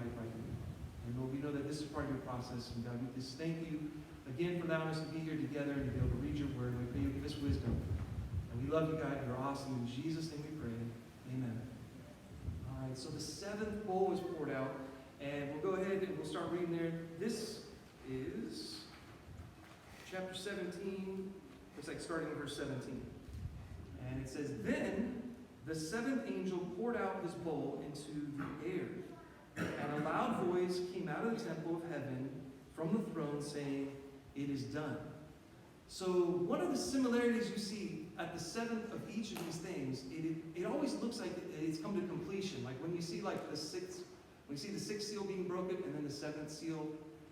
life right now. And Lord, we know that this is part of your process. And God, we just thank you again for allowing us to be here together and to be able to read your word. We pray you give us wisdom. And we love you, God. You're awesome. In Jesus' name we pray. Amen. All right, so the seventh bowl is poured out. And we'll go ahead and we'll start reading there. This is chapter 17. Looks like starting in verse 17. And it says, "Then the seventh angel poured out his bowl into the air. And a loud voice came out of the temple of heaven from the throne saying, 'It is done.'" So one of the similarities you see at the seventh of each of these things, it always looks like it's come to completion. Like when you see like the sixth seal being broken and then the seventh seal,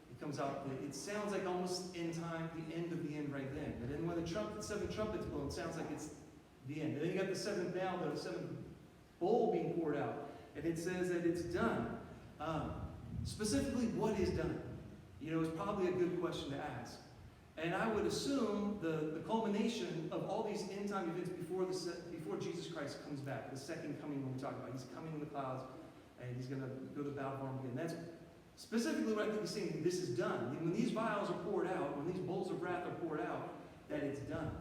it comes out. It sounds like almost end time, the end of the end right then. And then when the seven trumpets blow, it sounds like it's the end. And then you got the seventh bowl being poured out. And it says that it's done. Specifically, what is done? It's probably a good question to ask. And I would assume the culmination of all these end time events before Jesus Christ comes back, the second coming when we talk about. He's coming in the clouds, and he's going to go to battle for him again. That's specifically what I think he's saying. This is done. When these vials are poured out, when these bowls of wrath are poured out, that it's done.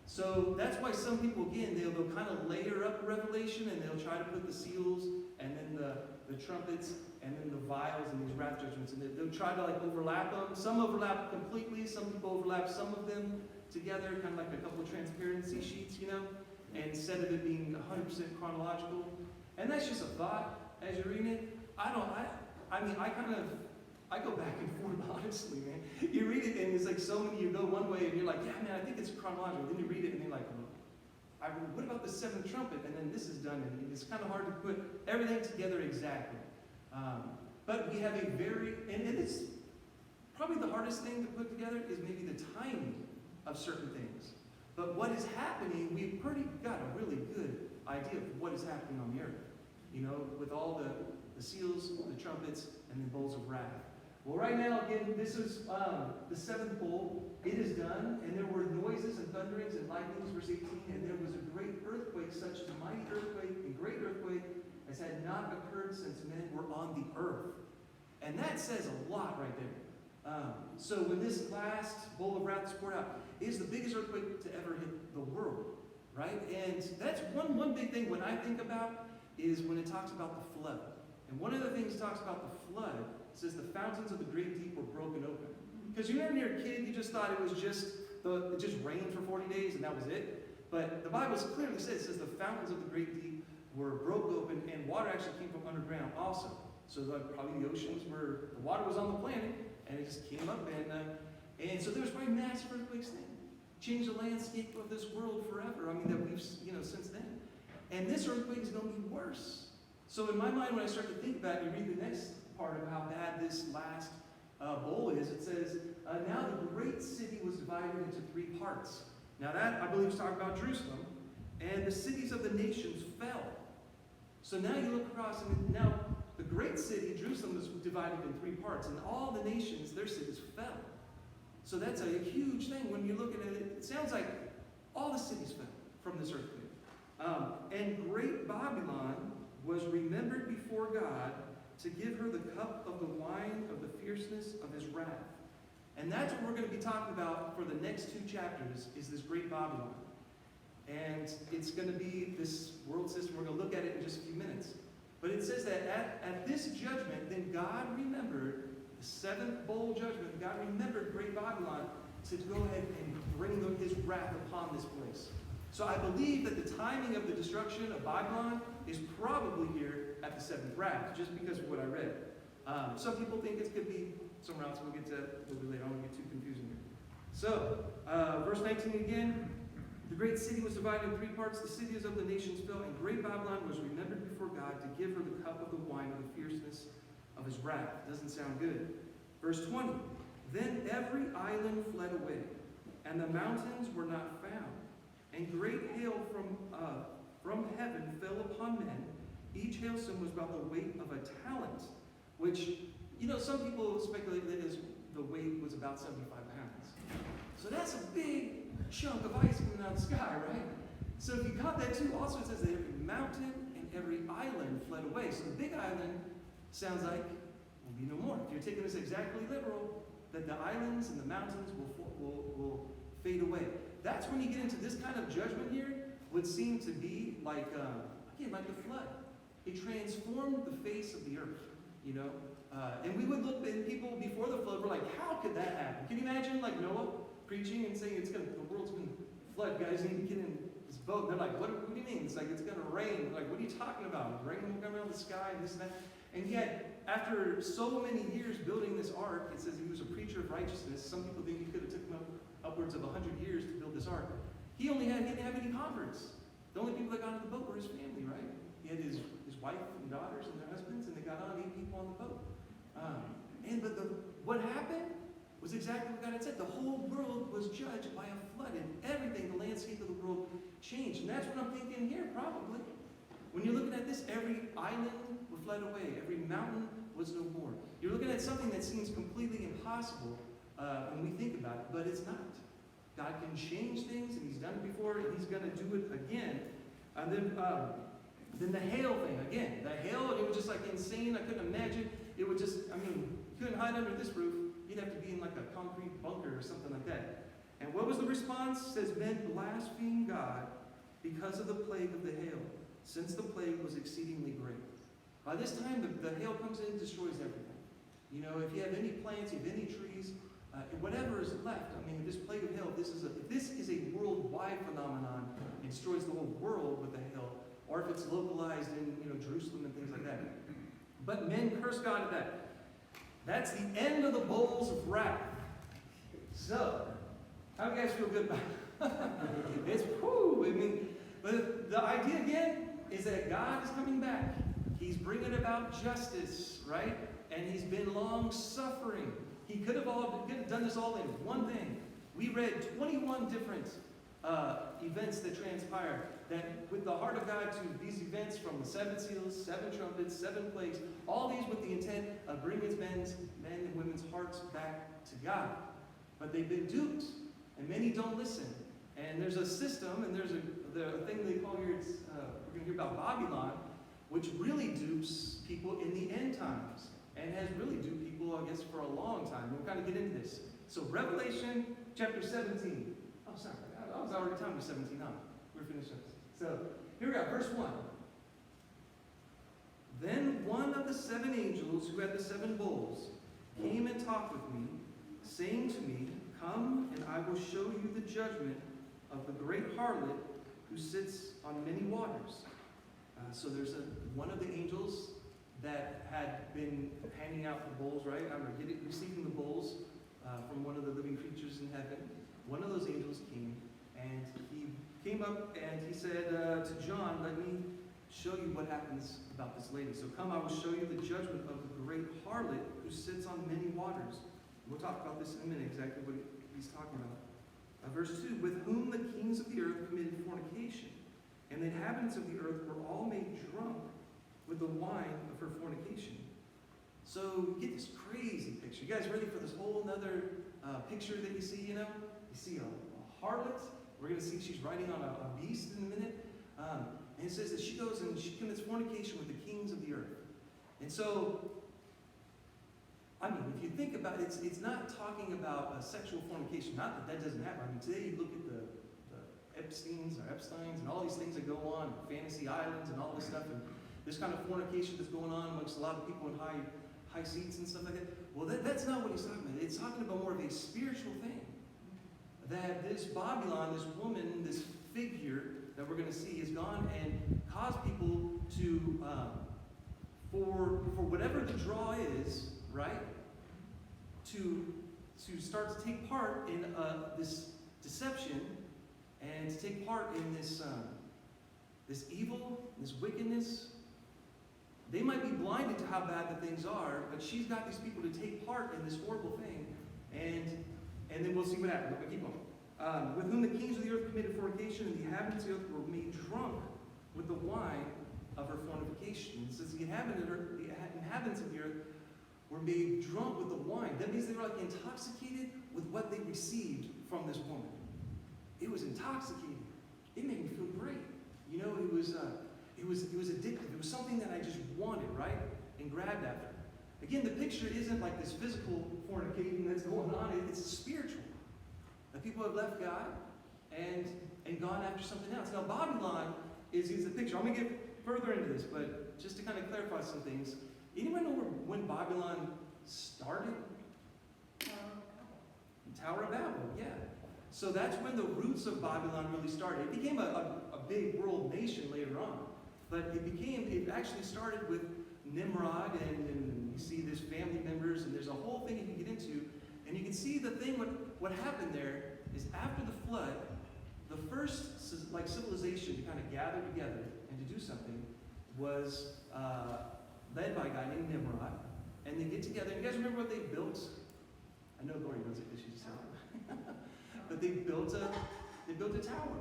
So that's why some people, again, they'll kind of layer up Revelation, and they'll try to put the seals, and then the trumpets, and then the vials and these wrath judgments, and they'll try to like overlap them. Some overlap completely. Some people overlap some of them together, kind of like a couple of transparency sheets, and instead of it being 100% chronological. And that's just a thought as you're reading it. I go back and forth, honestly, man. You read it, and it's like so many, you go one way, and you're like, yeah, man, I think it's chronological. Then you read it, and you're like, what about the seventh trumpet? And then this is done, and it's kind of hard to put everything together exactly. But we have and it's probably the hardest thing to put together is maybe the timing of certain things. But what is happening, we've pretty got a really good idea of what is happening on the earth. With all the seals, the trumpets, and the bowls of wrath. Well, right now, again, this is the seventh bowl. It is done, and there were noises and thunderings and lightnings, verse 18, and there was a great earthquake, such a mighty earthquake and great earthquake as had not occurred since men were on the earth. And that says a lot right there. So when this last bowl of wrath is poured out, it is the biggest earthquake to ever hit the world, right? And that's one big thing when I think about is when it talks about the flood. And one of the things it talks about the flood, it says the fountains of the great deep were broken open. Because you remember when you were a kid, you just thought it was it just rained for 40 days and that was it. But the Bible clearly says the fountains of the great deep were broke open, and water actually came from underground also. So probably the oceans the water was on the planet, and it just came up, and so there was probably massive earthquakes then. Changed the landscape of this world forever. I mean, that we've, since then. And this earthquake is going to be worse. So in my mind, when I start to think about it, you read the next part of how bad this last bowl is, it says, now the great city was divided into three parts. Now that, I believe, is talking about Jerusalem, and the cities of the nations fell. So now you look across, and now the great city, Jerusalem, is divided in three parts, and all the nations, their cities fell. So that's a huge thing. When you're looking at it, it sounds like all the cities fell from this earthquake. And great Babylon was remembered before God to give her the cup of the wine of the fierceness of his wrath. And that's what we're going to be talking about for the next two chapters, is this great Babylon. And it's going to be this world system. We're going to look at it in just a few minutes. But it says that at this judgment, then God remembered the seventh bowl judgment. God remembered great Babylon to go ahead and bring his wrath upon this place. So I believe that the timing of the destruction of Babylon is probably here at the seventh wrath, just because of what I read. Some people think it could be somewhere else. We'll get to that a little bit later. I don't want to get too confusing here. So, verse 19 again. The great city was divided in three parts. The cities of the nations fell, and great Babylon was remembered before God to give her the cup of the wine of the fierceness of his wrath. Doesn't sound good. Verse 20. Then every island fled away, and the mountains were not found. And great hail from heaven fell upon men. Each hailstone was about the weight of a talent, which, some people speculate that the weight was about 75 pounds. So that's a big chunk of ice coming out of the sky, right? So if you caught that too, also it says that every mountain and every island fled away. So the big island sounds like will be no more. If you're taking this exactly literal, that the islands and the mountains will fade away. That's when you get into this kind of judgment here, would seem to be like, again, like the flood. It transformed the face of the earth, you know? And we would look at people before the flood, we're like, how could that happen? Can you imagine like Noah preaching and saying the world's going to flood, guys need to get in this boat. And they're like, what do you mean? It's like, it's going to rain. Like, what are you talking about? Rain will come out of the sky and this and that. And yet, after so many years building this ark, it says he was a preacher of righteousness. Some people think he could have taken upwards of 100 years to build this ark. He didn't have any converts. The only people that got on the boat were his family, right? He had his wife and daughters and their husbands, and they got on 8 people on the boat. What happened was exactly what God had said. The whole world was judged by a flood, and everything, the landscape of the world changed. And that's what I'm thinking here, probably. When you're looking at this, every island was fled away. Every mountain was no more. You're looking at something that seems completely impossible when we think about it, but it's not. God can change things, and he's done it before, and he's going to do it again. And then the hail thing, again. The hail, it was just like insane. I couldn't imagine. It would just, you couldn't hide under this roof. You'd have to be in like a concrete bunker or something like that. And what was the response? It says, men blasphemed God because of the plague of the hail, since the plague was exceedingly great. By this time, the hail comes in and destroys everything. You know, if you have any plants, you have any trees, whatever is left, this plague of hail, if this is a worldwide phenomenon, it destroys the whole world with the hail, or if it's localized in Jerusalem and things like that. But men curse God at that. That's the end of the bowls of wrath. So, how do you guys feel good about it? It's whoo. But the idea again is that God is coming back. He's bringing about justice, right? And he's been long suffering. He could have done this all in one thing. We read 21 different events that transpired, that with the heart of God to these events, from the 7 seals, 7 trumpets, 7 plagues, all these with the intent of bringing men and women's hearts back to God. But they've been duped, and many don't listen. And there's a system, and there's a thing they call here, we're going to hear about Babylon, which really dupes people in the end times, and has really duped people, I guess, for a long time. We'll kind of get into this. So Revelation chapter 17. Oh, sorry. I was already telling you 17, huh? We're finished up. So, here we go, verse 1. Then one of the 7 angels who had the 7 bowls came and talked with me, saying to me, come, and I will show you the judgment of the great harlot who sits on many waters. So there's one of the angels that had been handing out the bowls, right? Receiving the bowls from one of the living creatures in heaven. One of those angels came, and he came up and he said to John, let me show you what happens about this lady. So come, I will show you the judgment of the great harlot who sits on many waters. We'll talk about this in a minute, exactly what he's talking about. Verse 2, with whom the kings of the earth committed fornication, and the inhabitants of the earth were all made drunk with the wine of her fornication. So you get this crazy picture. You guys ready for this whole other picture that you see, You see a harlot. We're going to see she's riding on a beast in a minute. And it says that she goes and she commits fornication with the kings of the earth. And so, if you think about it, it's not talking about sexual fornication. Not that doesn't happen. Today you look at the Epsteins and all these things that go on, fantasy islands and all this stuff, and this kind of fornication that's going on amongst a lot of people in high seats and stuff like that. Well, that's not what he's talking about. It's talking about more of a spiritual thing. That this Babylon, this woman, this figure that we're going to see, has gone and caused people to, for whatever the draw is, right, to start to take part in this deception, and to take part in this evil, this wickedness. They might be blinded to how bad the things are, but she's got these people to take part in this horrible thing, and then we'll see what happens. But keep on. With whom the kings of the earth committed fornication, and the inhabitants of the earth were made drunk with the wine of her fornication. It says the inhabitants of the earth were made drunk with the wine. That means they were like intoxicated with what they received from this woman. It was intoxicating. It made me feel great. It was addictive. It was something that I just wanted, right? And grabbed after. Again, the picture isn't like this physical fornicating that's going on. It's spiritual. That people have left God and gone after something else. Now, Babylon is the picture. I'm going to get further into this, but just to kind of clarify some things. Anyone know when Babylon started? Tower of Babel, yeah. So that's when the roots of Babylon really started. It became a big world nation later on. But it actually started with Nimrod, and you see there's family members, and there's a whole thing you can get into. And you can see the thing, what happened there is after the flood, the first civilization to kind of gather together and to do something was led by a guy named Nimrod. And they get together, and you guys remember what they built? I know Lori knows it because she's telling me. But they built a tower.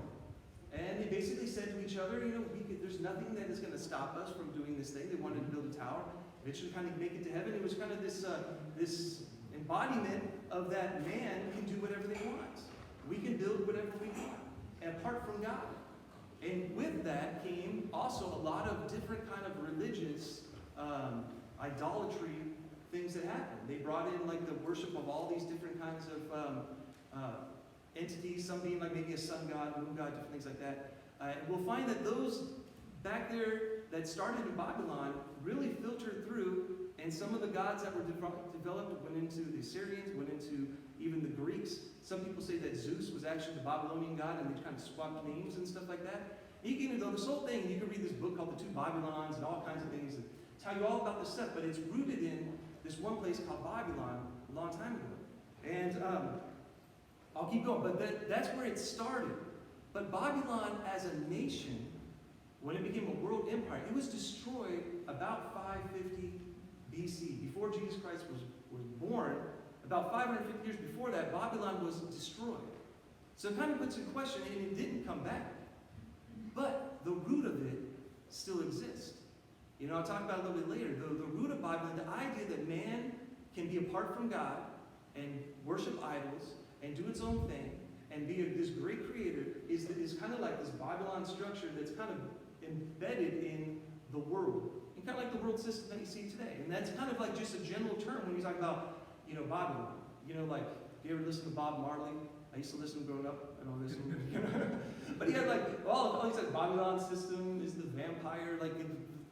And they basically said to each other, there's nothing that is going to stop us from doing this thing. They wanted to build a tower. Eventually kind of make it to heaven. It was kind of this embodiment of that man can do whatever they want. We can build whatever we want, apart from God. And with that came also a lot of different kind of religious idolatry things that happened. They brought in like the worship of all these different kinds of entities, some being like maybe a sun god, moon god, different things like that. And we'll find that those back there that started in Babylon really filtered through, and some of the gods that were developed went into the Assyrians, went into even the Greeks. Some people say that Zeus was actually the Babylonian god, and they kind of swapped names and stuff like that. And you can know this whole thing, and you can read this book called The Two Babylons and all kinds of things, and tell you all about this stuff, but it's rooted in this one place called Babylon a long time ago. And I'll keep going, but that's where it started. But Babylon as a nation, when it became a world empire, it was destroyed about 550 BC. Before Jesus Christ was born, about 550 years before that, Babylon was destroyed. So it kind of puts in question, and it didn't come back. But the root of it still exists. I'll talk about it a little bit later. The root of Babylon, the idea that man can be apart from God and worship idols and do its own thing and be this great creator is kind of like this Babylon structure that's kind of embedded in the world. And kind of like the world system that you see today. And that's kind of like just a general term when you talk about, Babylon. Like, if you ever listen to Bob Marley? I used to listen growing up. I don't listen. But he had he said Babylon system is the vampire. Like,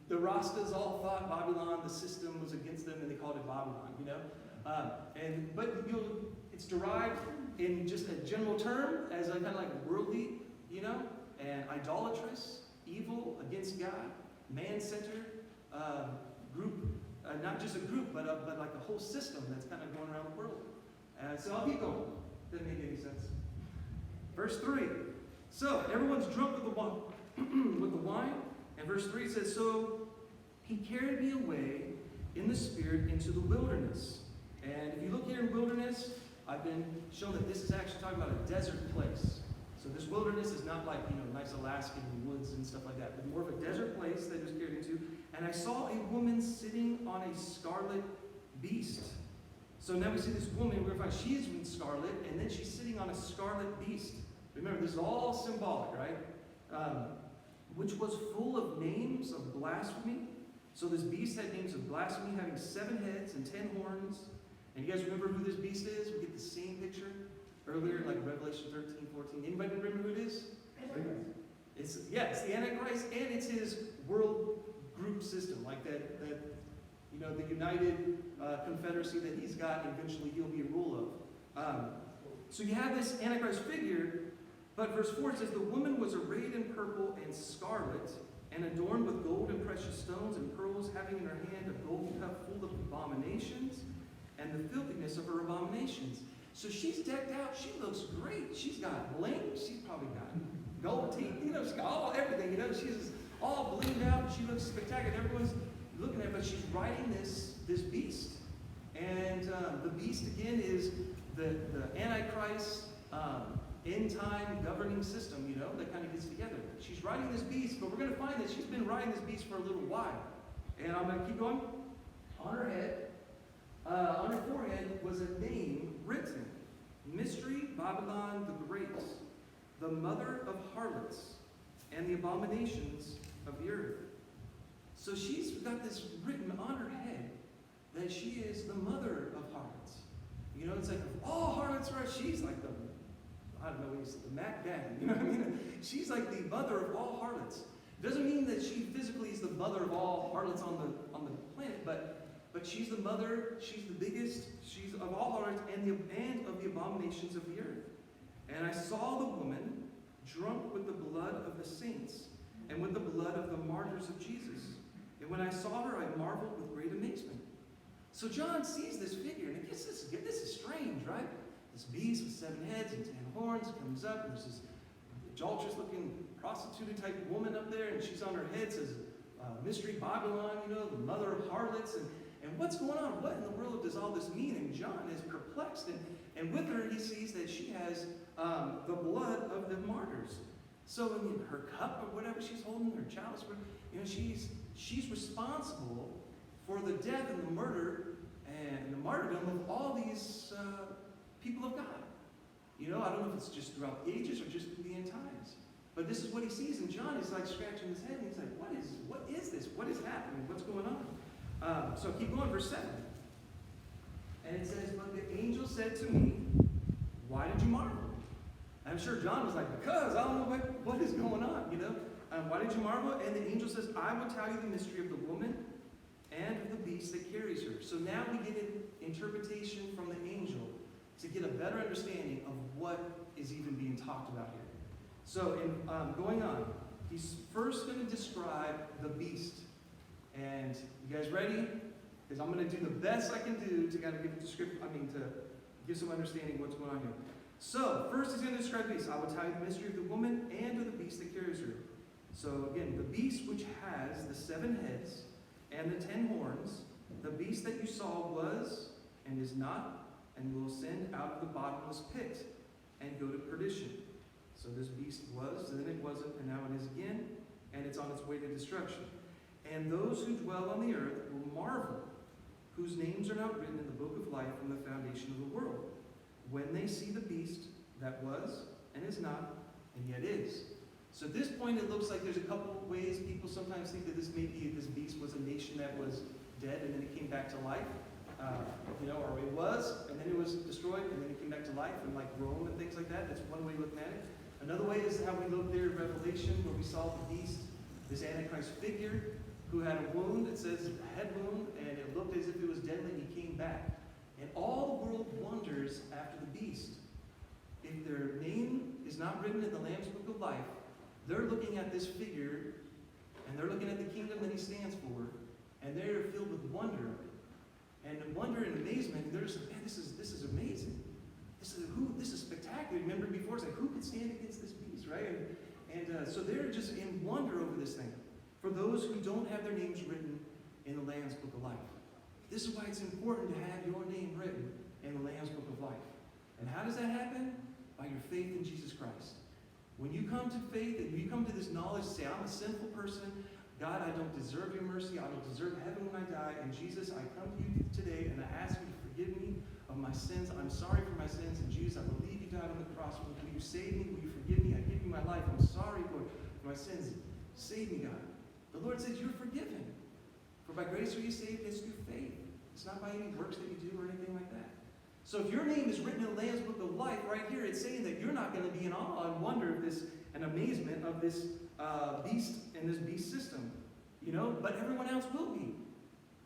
the Rastas all thought Babylon, the system was against them, and they called it Babylon, But it's derived in just a general term as a kind of like worldly, and idolatrous, evil against God, man-centered group, not just a group, but like a whole system that's kind of going around the world. So I'll keep going. Doesn't make any sense. Verse 3. So everyone's drunk with the wine. And verse 3 says, so he carried me away in the spirit into the wilderness. And if you look here in wilderness, I've been shown that this is actually talking about a desert place. So this wilderness is not like, nice Alaskan woods and stuff like that, but more of a desert place that he was carried into. And I saw a woman sitting on a scarlet beast. So now we see this woman, we're going to find she's in scarlet, and then she's sitting on a scarlet beast. Remember, this is all symbolic, right? Which was full of names of blasphemy. So this beast had names of blasphemy, having 7 heads and 10 horns. And you guys remember who this beast is? We get the same picture earlier, like Revelation 13, 14. Anybody remember who it is? It's the Antichrist, and it's his world group system, like that the united confederacy that he's got, and eventually he'll be a rule of. So you have this Antichrist figure, but verse 4 says, the woman was arrayed in purple and scarlet, and adorned with gold and precious stones and pearls, having in her hand a golden cup full of abominations, and the filthiness of her abominations. So she's decked out. She looks great. She's got bling. She's probably got gold teeth. She's got everything. She's all blinged out. She looks spectacular. Everyone's looking at her, but she's riding this beast. And the beast, again, is the Antichrist end-time governing system, that kind of gets together. She's riding this beast, but we're going to find that she's been riding this beast for a little while. And I'm going to keep going. On her head, on her forehead was a name written, Mystery Babylon the Great, the mother of harlots and the abominations of the earth. So she's got this written on her head that that she is the mother of harlots. You know, it's like, of all harlots, right? She's like the, I don't know what you said, the Mac Daddy. You know what I mean? She's like the mother of all harlots. It doesn't mean that she physically is the mother of all harlots on the planet, but she's the mother, she's the biggest, she's of all harlots and of the abominations of the earth. And I saw the woman drunk with the blood of the saints and with the blood of the martyrs of Jesus. And when I saw her, I marveled with great amazement. So John sees this figure, and this is strange, right? This beast with 7 heads and 10 horns comes up, and there's this adulterous-looking prostitute-type woman up there, and she's on her head, says, Mystery Babylon, you know, the mother of harlots, and what's going on? What in the world does all this mean? And John is perplexed, and with her he sees that she has the blood of the martyrs. So in her cup or whatever she's holding, her chalice, you know, she's responsible for the death and the murder and the martyrdom of all these people of God. You know, I don't know if it's just throughout the ages or just through the end times. But this is what he sees, and John is like scratching his head, and he's like, what is this? What is happening? What's going on? So keep going, verse 7. And it says, but the angel said to me, why did you marvel? And I'm sure John was like, because I don't know what is going on, you know? Why did you marvel? And the angel says, I will tell you the mystery of the woman and of the beast that carries her. So now we get an interpretation from the angel to get a better understanding of what is even being talked about here. So in going on, he's first going to describe the beast. And you guys ready? Because I'm going to do the best I can do to kind of give a description, to give some understanding of what's going on here. So, first he's going to describe the beast. I will tell you the mystery of the woman and of the beast that carries her. So again, the beast which has the 7 heads and the 10 horns, the beast that you saw was and is not, and will ascend out of the bottomless pit and go to perdition. So this beast was, and then it wasn't, and now it is again, and it's on its way to destruction. And those who dwell on the earth will marvel, whose names are not written in the book of life from the foundation of the world, when they see the beast that was, and is not, and yet is. So at this point, it looks like there's a couple of ways people sometimes think that this beast was a nation that was dead, and then it came back to life. Or it was, and then it was destroyed, and then it came back to life, and like Rome and things like that. That's one way of looking at it. Another way is how we look there in Revelation, where we saw the beast, this Antichrist figure, who had a wound, it says a head wound, and it looked as if it was deadly, and he came back. And all the world wonders after the beast. If their name is not written in the Lamb's Book of Life, they're looking at this figure, and they're looking at the kingdom that he stands for, and they're filled with wonder. And wonder and amazement, they're just like, man, this is amazing. This is spectacular. Remember before, it's like, who could stand against this beast, right? And so they're just in wonder over this thing. For those who don't have their names written in the Lamb's Book of Life. This is why it's important to have your name written in the Lamb's Book of Life. And how does that happen? By your faith in Jesus Christ. When you come to faith and you come to this knowledge, say, I'm a sinful person. God, I don't deserve your mercy. I don't deserve heaven when I die. And Jesus, I come to you today and I ask you to forgive me of my sins. I'm sorry for my sins. And Jesus, I believe you died on the cross. Will you save me? Will you forgive me? I give you my life. I'm sorry, Lord, for my sins. Save me, God. The Lord says you're forgiven. For by grace are you saved, it's through faith. It's not by any works that you do or anything like that. So if your name is written in the Lamb's Book of Life, right here it's saying that you're not going to be in awe and wonder of this and amazement of this beast and this beast system. But everyone else will be.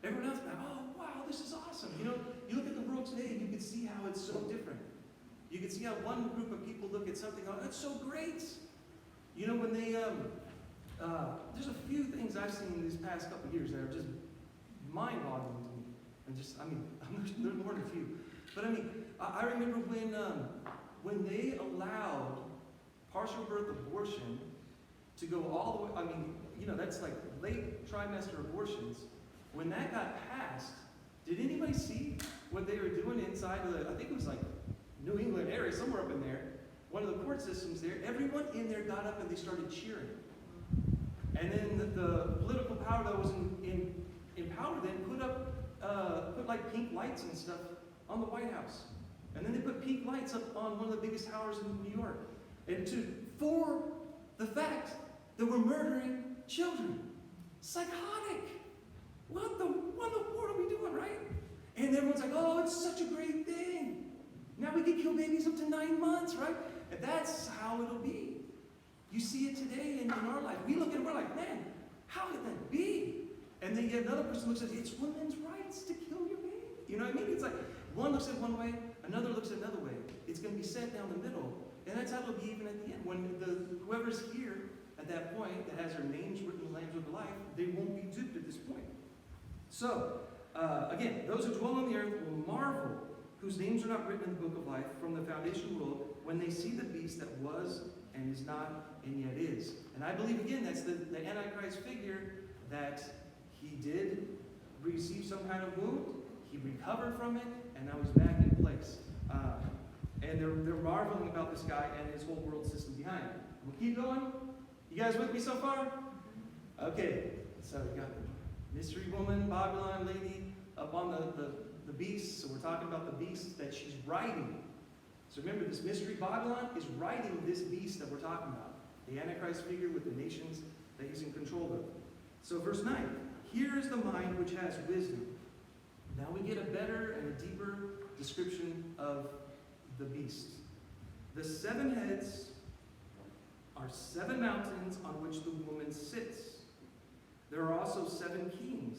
Everyone else will be like, oh, wow, this is awesome. You look at the world today and you can see how it's so different. You can see how one group of people look at something, oh, that's so great. When they, there's a few things I've seen these past couple of years that are just mind-boggling to me. And there's more than a few. But I remember when they allowed partial birth abortion to go all the way, that's like late trimester abortions. When that got passed, did anybody see what they were doing inside of I think it was like New England area, somewhere up in there, one of the court systems there, everyone in there got up and they started cheering. And then the political power that was in power then put like pink lights and stuff on the White House. And then they put pink lights up on one of the biggest towers in New York. And for the fact that we're murdering children. Psychotic. What in the world are we doing, right? it's such a great thing. Now we can kill babies up to 9 months, right? And that's how it'll be. You see it today in our life. We look at it, we're like, man, how could that be? And then yet another person looks at it, it's women's rights to kill your baby. You know what I mean? It's like one looks at it one way, another looks at it another way. It's going to be set down the middle. And that's how it'll be even at the end. When whoever's here at that point that has their names written in the Lamb's Book of Life, they won't be duped at this point. So, again, those who dwell on the earth will marvel, whose names are not written in the book of life from the foundation of the world, when they see the beast that was and is not and yet is. And I believe, again, that's the Antichrist figure, that he did receive some kind of wound, he recovered from it, and now he's back in place. And they're marveling about this guy and his whole world system behind him. We'll keep going. You guys with me so far? Okay, so we got the mystery woman, Babylon lady, up on the beast. So we're talking about the beast that she's riding. So remember, this mystery Babylon is riding this beast that we're talking about. The Antichrist figure with the nations that he's in control of. So verse 9, here is the mind which has wisdom. Now we get a better and a deeper description of the beast. The 7 heads are 7 mountains on which the woman sits. There are also 7 kings.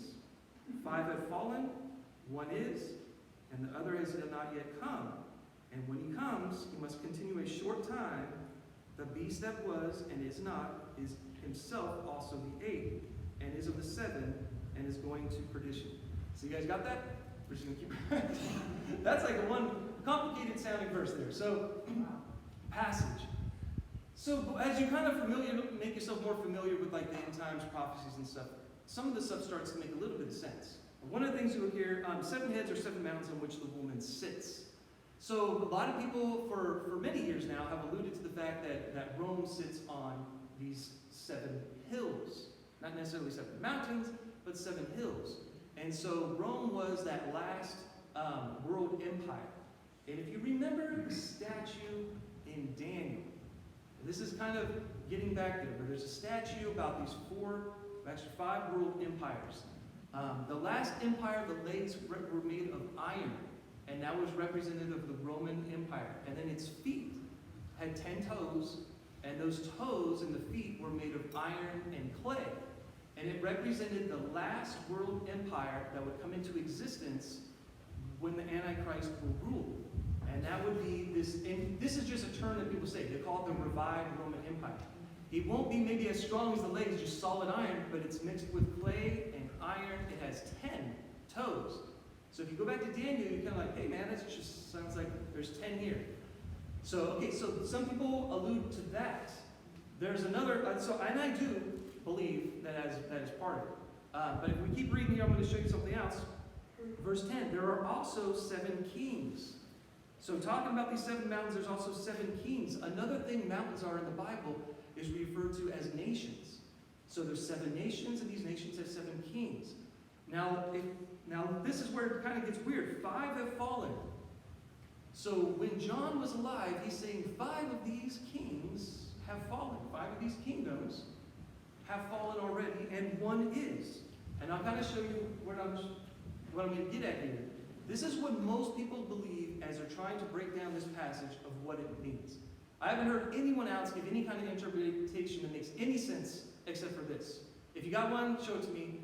5 have fallen, 1 is, and the other has not yet come. And when he comes, he must continue a short time. The beast that was and is not is himself also the 8th, and is of the 7, and is going to perdition. So you guys got that? We're just going to keep That's like one complicated sounding verse there. So, passage. So as you kind of make yourself more familiar with like the end times prophecies and stuff, some of the stuff starts to make a little bit of sense. One of the things you'll hear, 7 heads are 7 mountains on which the woman sits. So a lot of people for many years now have alluded to the fact that Rome sits on these 7 hills. Not necessarily 7 mountains, but 7 hills. And so Rome was that last world empire. And if you remember the statue in Daniel, this is kind of getting back there, but there's a statue about these 5 world empires. The last empire, the legs were made of iron, and that was representative of the Roman Empire. And then its feet had 10 toes, and those toes and the feet were made of iron and clay. And it represented the last world empire that would come into existence when the Antichrist will rule. And that would be this, and this is just a term that people say. They call it the revived Roman Empire. It won't be maybe as strong as the legs, just solid iron, but it's mixed with clay and iron. It has 10 toes. So if you go back to Daniel, you're kind of like, hey man, that just sounds like there's 10 here. So, okay, so some people allude to that. There's another, and I do believe that is part of it. But if we keep reading here, I'm going to show you something else. Verse 10, there are also 7 kings. So talking about these 7 mountains, there's also 7 kings. Another thing mountains are in the Bible is referred to as nations. So there's 7 nations, and these nations have 7 kings. Now this is where it kind of gets weird. 5 have fallen. So when John was alive, he's saying 5 of these kings have fallen. 5 of these kingdoms have fallen already, and 1 is. And I'll kind of show you what I'm going to get at here. This is what most people believe as they're trying to break down this passage of what it means. I haven't heard anyone else give any kind of interpretation that makes any sense except for this. If you got one, show it to me.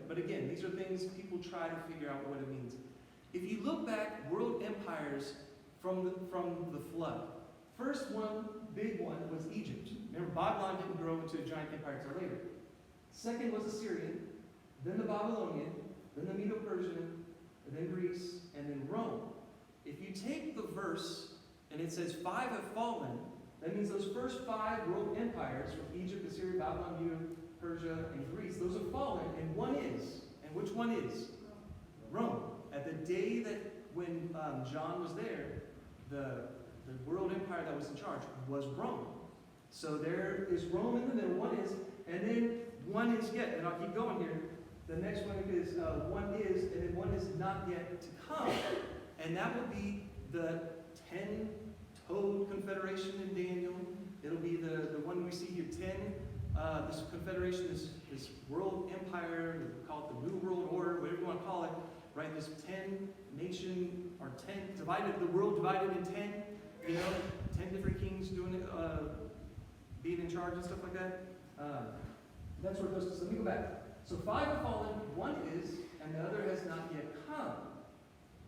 But again, these are things people try to figure out what it means. If you look back, world empires from the flood. First one, big one, was Egypt. Remember, Babylon didn't grow into a giant empire until later. Second was Assyrian, then the Babylonian, then the Medo-Persian, and then Greece, and then Rome. If you take the verse, and it says 5 have fallen, that means those first 5 world empires, from Egypt, Assyria, Babylon, Medo-Persia, and Greece, those have fallen, and 1 is. And which one is? Rome. At the day that when John was there, the world empire that was in charge was Rome. So there is Rome in the middle, 1 is, and then 1 is yet, and I'll keep going here. The next one is 1 is, and then 1 is not yet to come. And that will be the 10-toed confederation in Daniel. It'll be the one we see here, 10. This confederation, this world empire, we call it the New World Order, whatever you want to call it, right? This 10 nation, or 10, divided, the world divided in 10, 10 different kings doing it, being in charge and stuff like that. That's where it goes to. So let me go back. So 5 have fallen, 1 is, and the other has not yet come.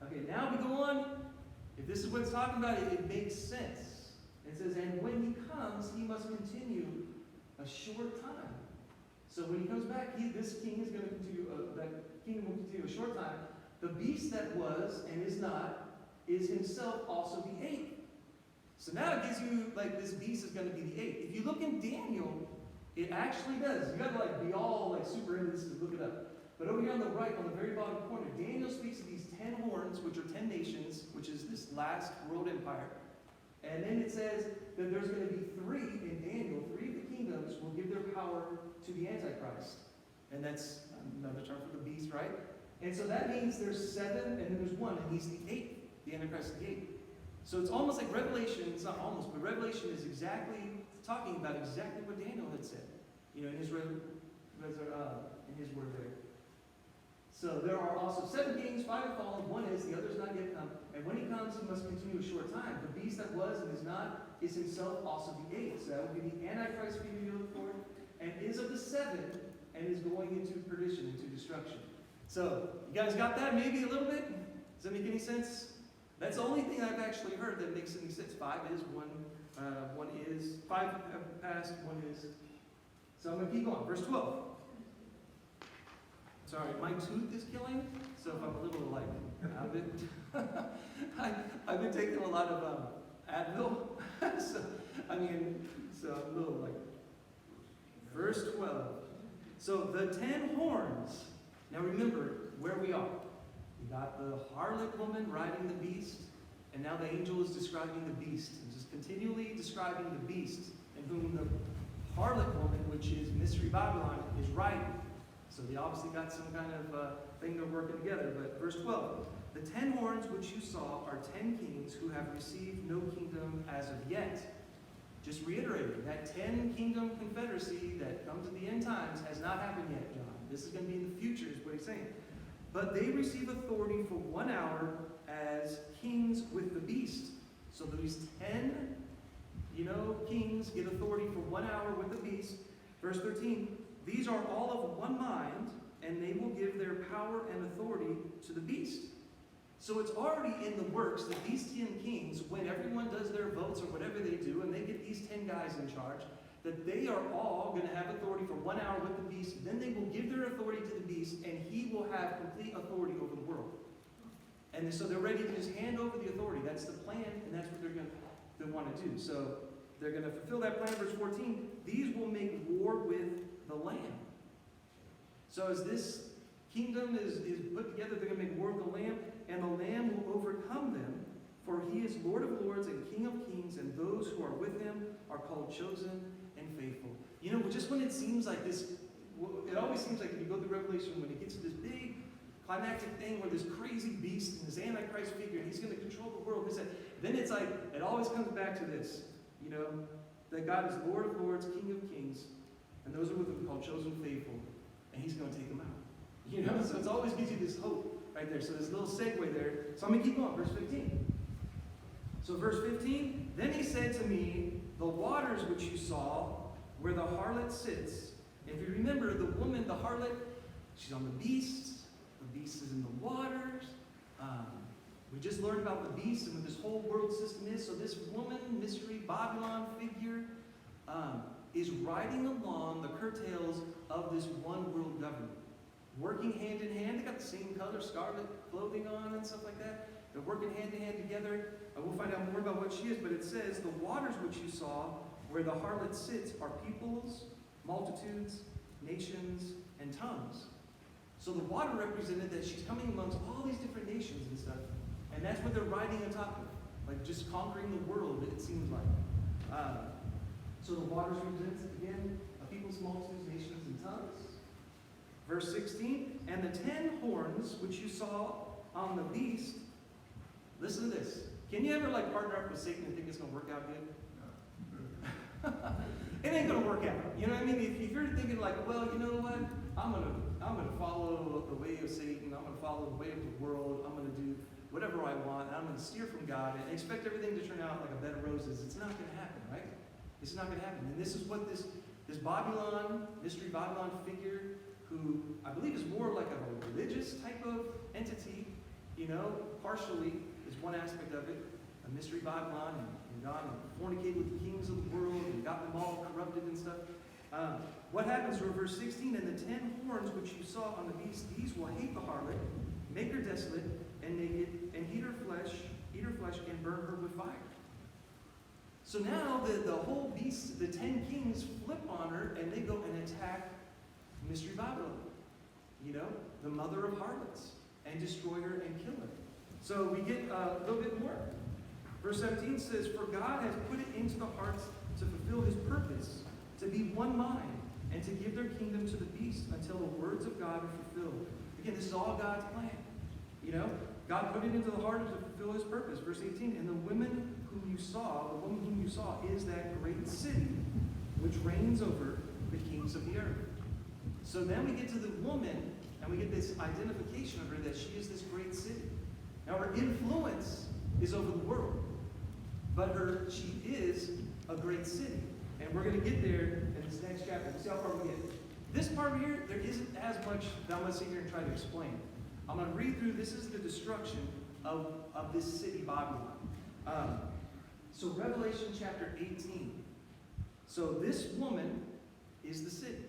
Okay, now we go on. If this is what it's talking about, it makes sense. It says, and when he comes, he must continue a short time. So when he comes back, this king is going to continue, that kingdom will continue a short time. The beast that was and is not is himself also the 8th. So now it gives you, like, this beast is going to be the 8th. If you look in Daniel, it actually does. You got to, like, be all, like, super into this to look it up. But over here on the right, on the very bottom corner, Daniel speaks of these 10 horns, which are 10 nations, which is this last world empire. And then it says that there's going to be 3 in Daniel. 3 of the kingdoms will give their power to the Antichrist. And that's another term for the beast, right? And so that means there's 7, and then there's 1, and he's the 8th. The Antichrist is the 8th. So it's almost like Revelation, it's not almost, but Revelation is exactly talking about exactly what Daniel had said, in his word there. So there are also 7 kings, 5 have fallen, 1 is, the other is not yet come. And when he comes, he must continue a short time. The beast that was and is not is himself also the 8th. So that will be the Antichrist figure you look for, and is of the 7, and is going into perdition, into destruction. So, you guys got that maybe a little bit? Does that make any sense? That's the only thing I've actually heard that makes any sense. 5 is, 1 is. 5 have passed, 1 is. So I'm going to keep going. Verse 12. Sorry, my tooth is killing, so if I'm a little like out of it, I've been taking a lot of Advil, so I'm a little like. Verse 12. So the 10 horns. Now remember where we are. We got the harlot woman riding the beast, and now the angel is describing the beast, and just continually describing the beast, in whom the harlot woman, which is Mystery Babylon, is riding. So they obviously got some kind of thing they're working together. But verse 12, the 10 horns which you saw are 10 kings who have received no kingdom as of yet. Just reiterating, that 10 kingdom confederacy that comes at the end times has not happened yet, John. This is going to be in the future, is what he's saying. But they receive authority for 1 hour as kings with the beast. So these 10, kings get authority for 1 hour with the beast. Verse 13, these are all of one mind, and they will give their power and authority to the beast. So it's already in the works that these 10 kings, when everyone does their votes or whatever they do, and they get these 10 guys in charge, that they are all going to have authority for 1 hour with the beast. Then they will give their authority to the beast, and he will have complete authority over the world. And so they're ready to just hand over the authority. That's the plan, and that's what they want to do. So they're going to fulfill that plan. Verse 14, these will make war with the Lamb. So as this kingdom is put together, they're going to make war with the Lamb, and the Lamb will overcome them, for he is Lord of lords and King of kings, and those who are with him are called chosen and faithful. Just when it seems like this, it always seems like if you go through Revelation, when it gets to this big climactic thing where this crazy beast and this Antichrist figure, and he's going to control the world, then it's like, it always comes back to this, that God is Lord of lords, King of kings, and those are with him called chosen faithful, and he's going to take them out. So it always gives you this hope right there. So this little segue there. So I'm going to keep going. Verse 15. So verse 15, then he said to me, the waters which you saw, where the harlot sits. If you remember, the woman, the harlot, she's on the beast. The beast is in the waters. We just learned about the beast and what this whole world system is. So this woman, Mystery Babylon figure, is riding along the curtails of this one world government. Working hand in hand. They got the same color, scarlet clothing on and stuff like that. They're working hand in hand together. We'll find out more about what she is, but it says, the waters which you saw, where the harlot sits, are peoples, multitudes, nations, and tongues. So the water represented that she's coming amongst all these different nations and stuff. And that's what they're riding on top of. Like just conquering the world, it seems like. So the waters represents, again, a people's, multitudes, nations, and tongues. Verse 16, and the 10 horns which you saw on the beast, listen to this. Can you ever partner up with Satan and think it's going to work out good? It ain't going to work out. You know what I mean? If you're thinking well, you know what? I'm gonna follow the way of Satan. I'm going to follow the way of the world. I'm going to do whatever I want, and I'm going to steer from God and expect everything to turn out like a bed of roses. It's not going to happen, right? It's not going to happen. And this is what this Babylon, mystery Babylon figure, who I believe is more like a religious type of entity, partially is one aspect of it, a mystery Babylon, and gone and fornicated with the kings of the world and got them all corrupted and stuff. What happens in verse 16? And the 10 horns which you saw on the beast, these will hate the harlot, make her desolate and naked, and eat her flesh, and burn her with fire. So now the whole beast, the 10 kings flip on her, and they go and attack mystery Babylon, the mother of harlots, and destroy her and kill her. So we get a little bit more. Verse 17 says, For God has put it into the hearts to fulfill his purpose, to be one mind, and to give their kingdom to the beast until the words of God are fulfilled. Again, this is all God's plan. God put it into the heart to fulfill his purpose. Verse 18, And the woman whom you saw is that great city, which reigns over the kings of the earth. So then we get to the woman, and we get this identification of her that she is this great city. Now her influence is over the world, but she is a great city. And we're going to get there in this next chapter. Let's see how far we get. This part here, there isn't as much that I'm going to sit here and try to explain. I'm going to read through, this is the destruction of this city, Babylon. So Revelation chapter 18. So this woman is the city.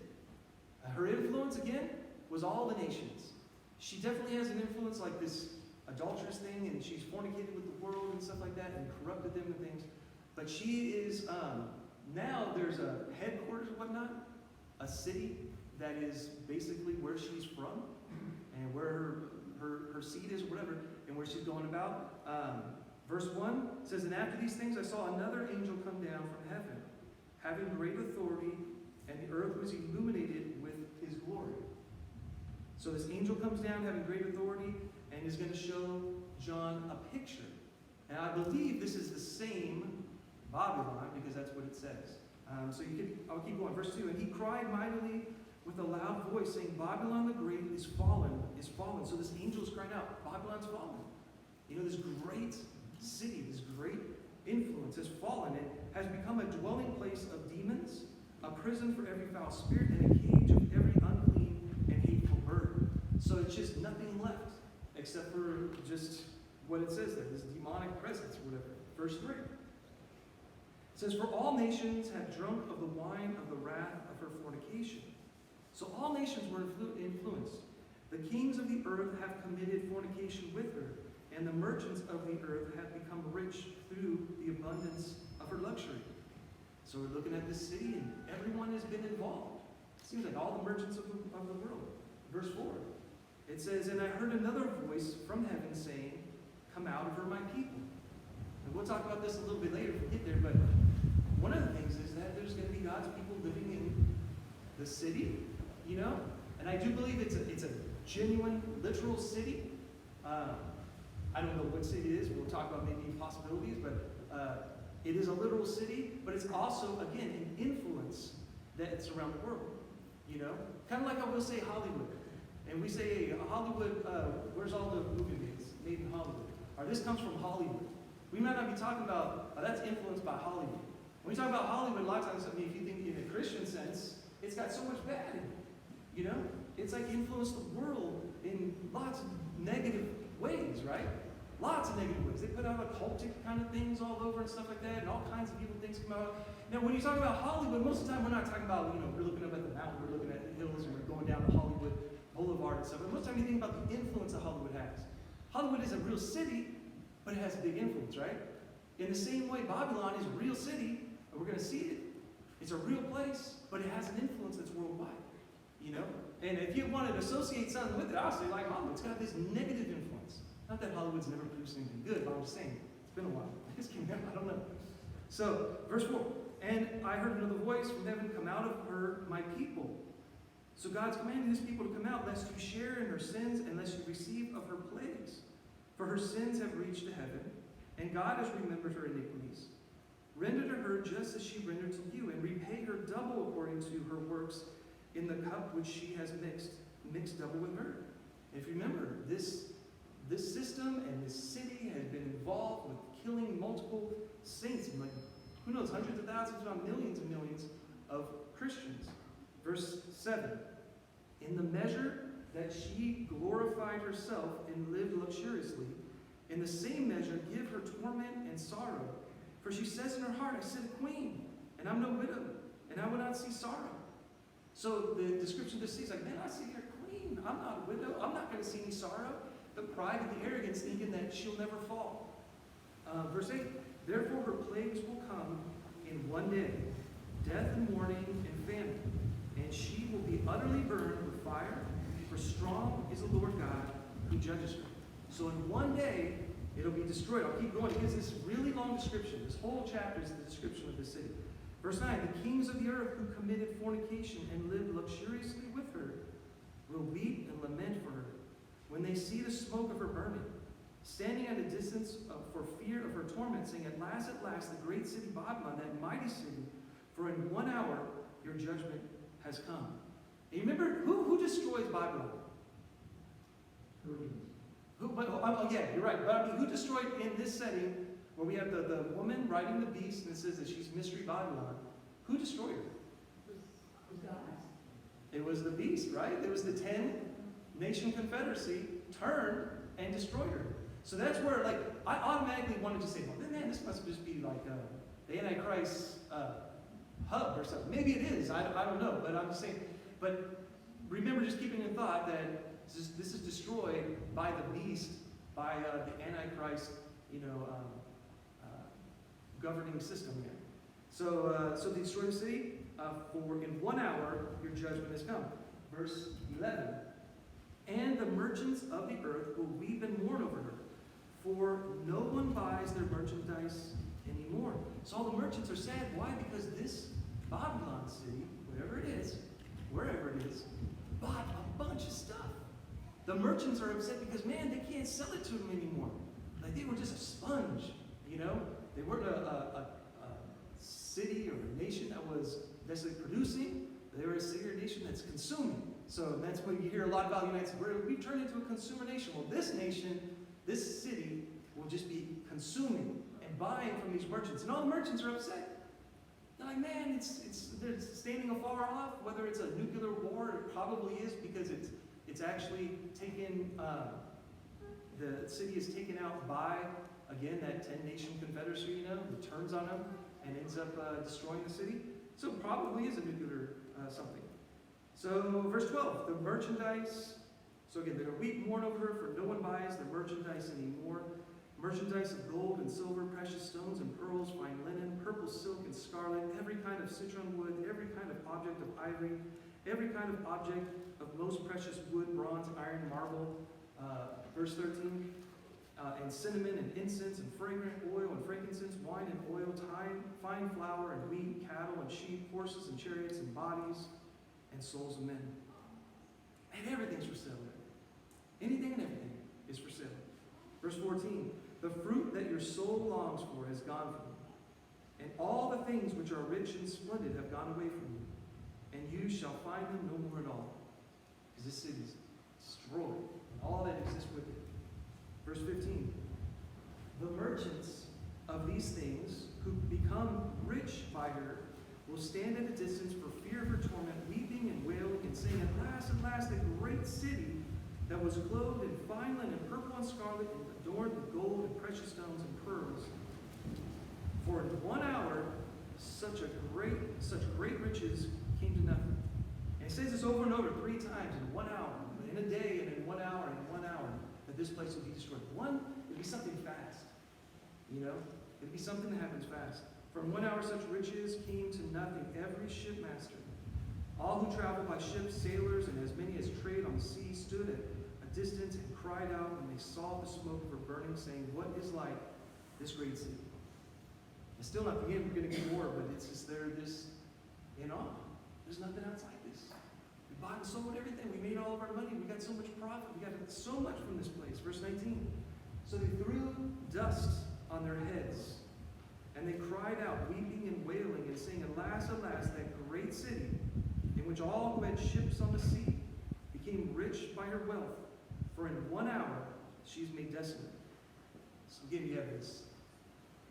Her influence, again, was all the nations. She definitely has an influence like this adulterous thing, and she's fornicated with the world and stuff like that, and corrupted them and things. But she is, now there's a headquarters and whatnot, a city that is basically where she's from, and where her seat is, whatever, and where she's going about. Verse 1 says, And after these things I saw another angel come down from heaven, having great authority, and the earth was illuminated with his glory. So this angel comes down having great authority, and is going to show John a picture. And I believe this is the same Babylon, because that's what it says. I'll keep going. Verse 2, And he cried mightily with a loud voice, saying, Babylon the Great is fallen, is fallen. So this angel is crying out, Babylon's fallen. This great city, this great influence has fallen. It has become a dwelling place of demons, a prison for every foul spirit, and a cage of every unclean and hateful bird. So it's just nothing left, except for just what it says there, this demonic presence, or whatever. Verse 3. It says, For all nations have drunk of the wine of the wrath of her fornication. So all nations were influenced. The kings of the earth have committed fornication with her, and the merchants of the earth have become rich through the abundance of her luxury. So we're looking at this city, and everyone has been involved. It seems like all the merchants of the world. Verse 4. It says, And I heard another voice from heaven saying, Come out of her, my people. And we'll talk about this a little bit later if we get there, but one of the things is that there's going to be God's people living in the city, and I do believe it's a genuine, literal city. I don't know what city it is. We'll talk about maybe possibilities, but it is a literal city, but it's also, again, an influence that's around the world, Kind of like I will say Hollywood. And we say, hey, Hollywood, where's all the movie dates? Made in Hollywood. Or this comes from Hollywood. We might not be talking about, that's influenced by Hollywood. When we talk about Hollywood, a lot of times, if you think in a Christian sense, it's got so much bad in it. It's like influenced the world in lots of negative ways, right? Lots of negative ways. They put out occultic kind of things all over and stuff like that, and all kinds of evil things come out. Now, when you talk about Hollywood, most of the time we're not talking about, we're looking up at the mountain, we're looking at the hills, and we're going down to Hollywood Boulevard and stuff. But most of the time you think about the influence that Hollywood has. Hollywood is a real city, but it has a big influence, right? In the same way, Babylon is a real city, and we're going to see it. It's a real place, but it has an influence that's worldwide, And if you wanted to associate something with it, I'll say like Hollywood. It's got this negative influence. Not that Hollywood's never produced anything good, but I'm just saying, it's been a while. I just can't remember, I don't know. So, verse 4, And I heard another voice from heaven, Come out of her, my people. So God's commanding his people to come out, lest you share in her sins, and lest you receive of her plagues. For her sins have reached to heaven, and God has remembered her iniquities. Render to her just as she rendered to you, and repay her double according to her works in the cup which she has mixed double with her. If you remember, this system and this sin Who knows, hundreds of thousands, if not millions and millions of Christians. Verse 7, in the measure that she glorified herself and lived luxuriously, in the same measure give her torment and sorrow. For she says in her heart, I sit a queen, and I'm no widow, and I will not see sorrow. So the description of this is like, man, I see her queen. I'm not a widow. I'm not going to see any sorrow. The pride and the arrogance thinking that she'll never fall. Verse 8, therefore her plagues will come in one day, death and mourning and famine, and she will be utterly burned with fire, for strong is the Lord God who judges her. So in one day, it'll be destroyed. I'll keep going. It gives this really long description. This whole chapter is the description of the city. Verse 9, the kings of the earth who committed fornication and lived luxuriously with her will weep and lament for her when they see the smoke of her burning, standing at a distance for fear of her torment, saying, at last, the great city Babylon, that mighty city, for in 1 hour your judgment has come. And you remember, who destroys Babylon? Yeah, you're right. But I mean, who destroyed in this setting, where we have the woman riding the beast, and it says that she's Mystery Babylon, who destroyed her? It was the beast, right? It was the 10-nation confederacy turned and destroyed her. So that's where, like, I automatically wanted to say, well, man, this must just be like the Antichrist hub or something. Maybe it is. I don't know. But I'm just saying. But remember, just keeping in thought that this is destroyed by the beast, by the Antichrist, governing system here. So they destroy the city. For in 1 hour your judgment has come. Verse 11. And the merchants of the earth will weep and mourn over her, for no one buys their merchandise anymore. So all the merchants are sad. Why? Because this Babylon city, whatever it is, wherever it is, bought a bunch of stuff. The merchants are upset because, man, they can't sell it to them anymore. Like, they were just a sponge, They weren't a city or a nation that was necessarily producing. They were a city or a nation that's consuming. So that's what you hear a lot about the United States. We've turned into a consumer nation. Well, this nation, this city, will just be consuming and buying from these merchants. And all the merchants are upset. They're like, man, they're standing afar off. Whether it's a nuclear war, it probably is, because it's actually taken, the city is taken out by, again, that 10-nation confederacy, that turns on them and ends up destroying the city. So it probably is a nuclear something. So verse 12, the merchandise. So again, they're going to weep and mourn over her, for no one buys their merchandise anymore. Merchandise of gold and silver, precious stones and pearls, fine linen, purple silk and scarlet, every kind of citron wood, every kind of object of ivory, every kind of object of most precious wood, bronze, iron, marble. Verse 13, and cinnamon and incense and fragrant oil and frankincense, wine and oil, fine flour and wheat, cattle and sheep, horses and chariots and bodies and souls of men. And everything's for sale there. Anything and everything is for sale. Verse 14, the fruit that your soul longs for has gone from you, and all the things which are rich and splendid have gone away from you, and you shall find them no more at all, because this city is destroyed, and all that exists with it. Verse 15, the merchants of these things who become rich by her will stand at a distance for fear of her torment, weeping and wailing and saying, at last, the great city that was clothed in fine linen, purple and scarlet, and adorned with gold and precious stones and pearls. For in 1 hour, such great riches came to nothing. And it says this over and over 3 times, in 1 hour, in a day, and in 1 hour, and in 1 hour, that this place will be destroyed. It'll be something fast. It'll be something that happens fast. For in 1 hour such riches came to nothing. Every shipmaster, all who travel by ships, sailors, and as many as trade on the sea, stood at a distance and cried out when they saw the smoke of her burning, saying, what is like this great city? It's still not the end. We're going to get more, but it's just they're just in awe. There's nothing else like this. We bought and sold everything. We made all of our money. We got so much profit. We got so much from this place. Verse 19. So they threw dust on their heads, and they cried out, weeping and wailing, and saying, alas, that great city, in which all who had ships on the sea became rich by her wealth, for in 1 hour she is made desolate. So again, you have this.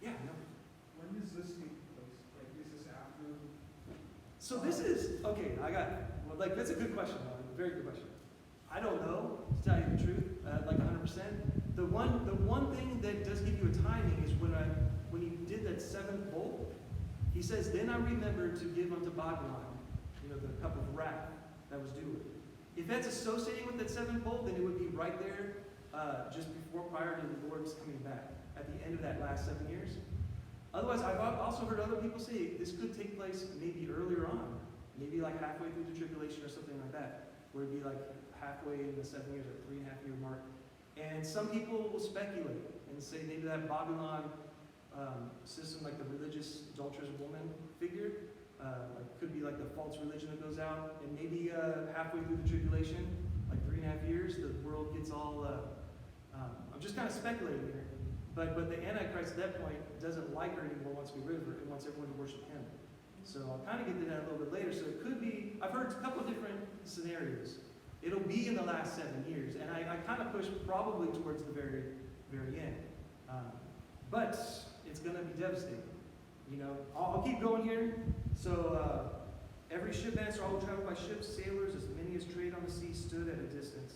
Yeah, no. When does this take place? So this is, okay, that's a good question, Marvin, very good question. I don't know, to tell you the truth, like 100%. The one thing that does give you a timing is when he did that seventh bowl, he says, then I remembered to give unto Babylon, the cup of wrath that was due. If that's associating with that seventh bowl, then it would be right there, just prior to the Lord's coming back, at the end of that last 7 years. Otherwise, I've also heard other people say this could take place maybe earlier on, maybe like halfway through the tribulation or something like that, where it'd be like halfway in the 7 years, or 3.5 year mark. And some people will speculate and say maybe that Babylon system, like the religious adulterous woman figure, could be like the false religion that goes out, and maybe halfway through the tribulation, like 3.5 years, the world gets all, I'm just kind of speculating here, but the Antichrist at that point doesn't like her anymore, wants to be rid of her, and wants everyone to worship him. So I'll kind of get to that a little bit later. So it could be, I've heard a couple of different scenarios. It'll be in the last 7 years, and I kind of push probably towards the very, very end. But it's going to be devastating. I'll keep going here. So every shipmaster, all who traveled by ships, sailors, as many as trade on the sea, stood at a distance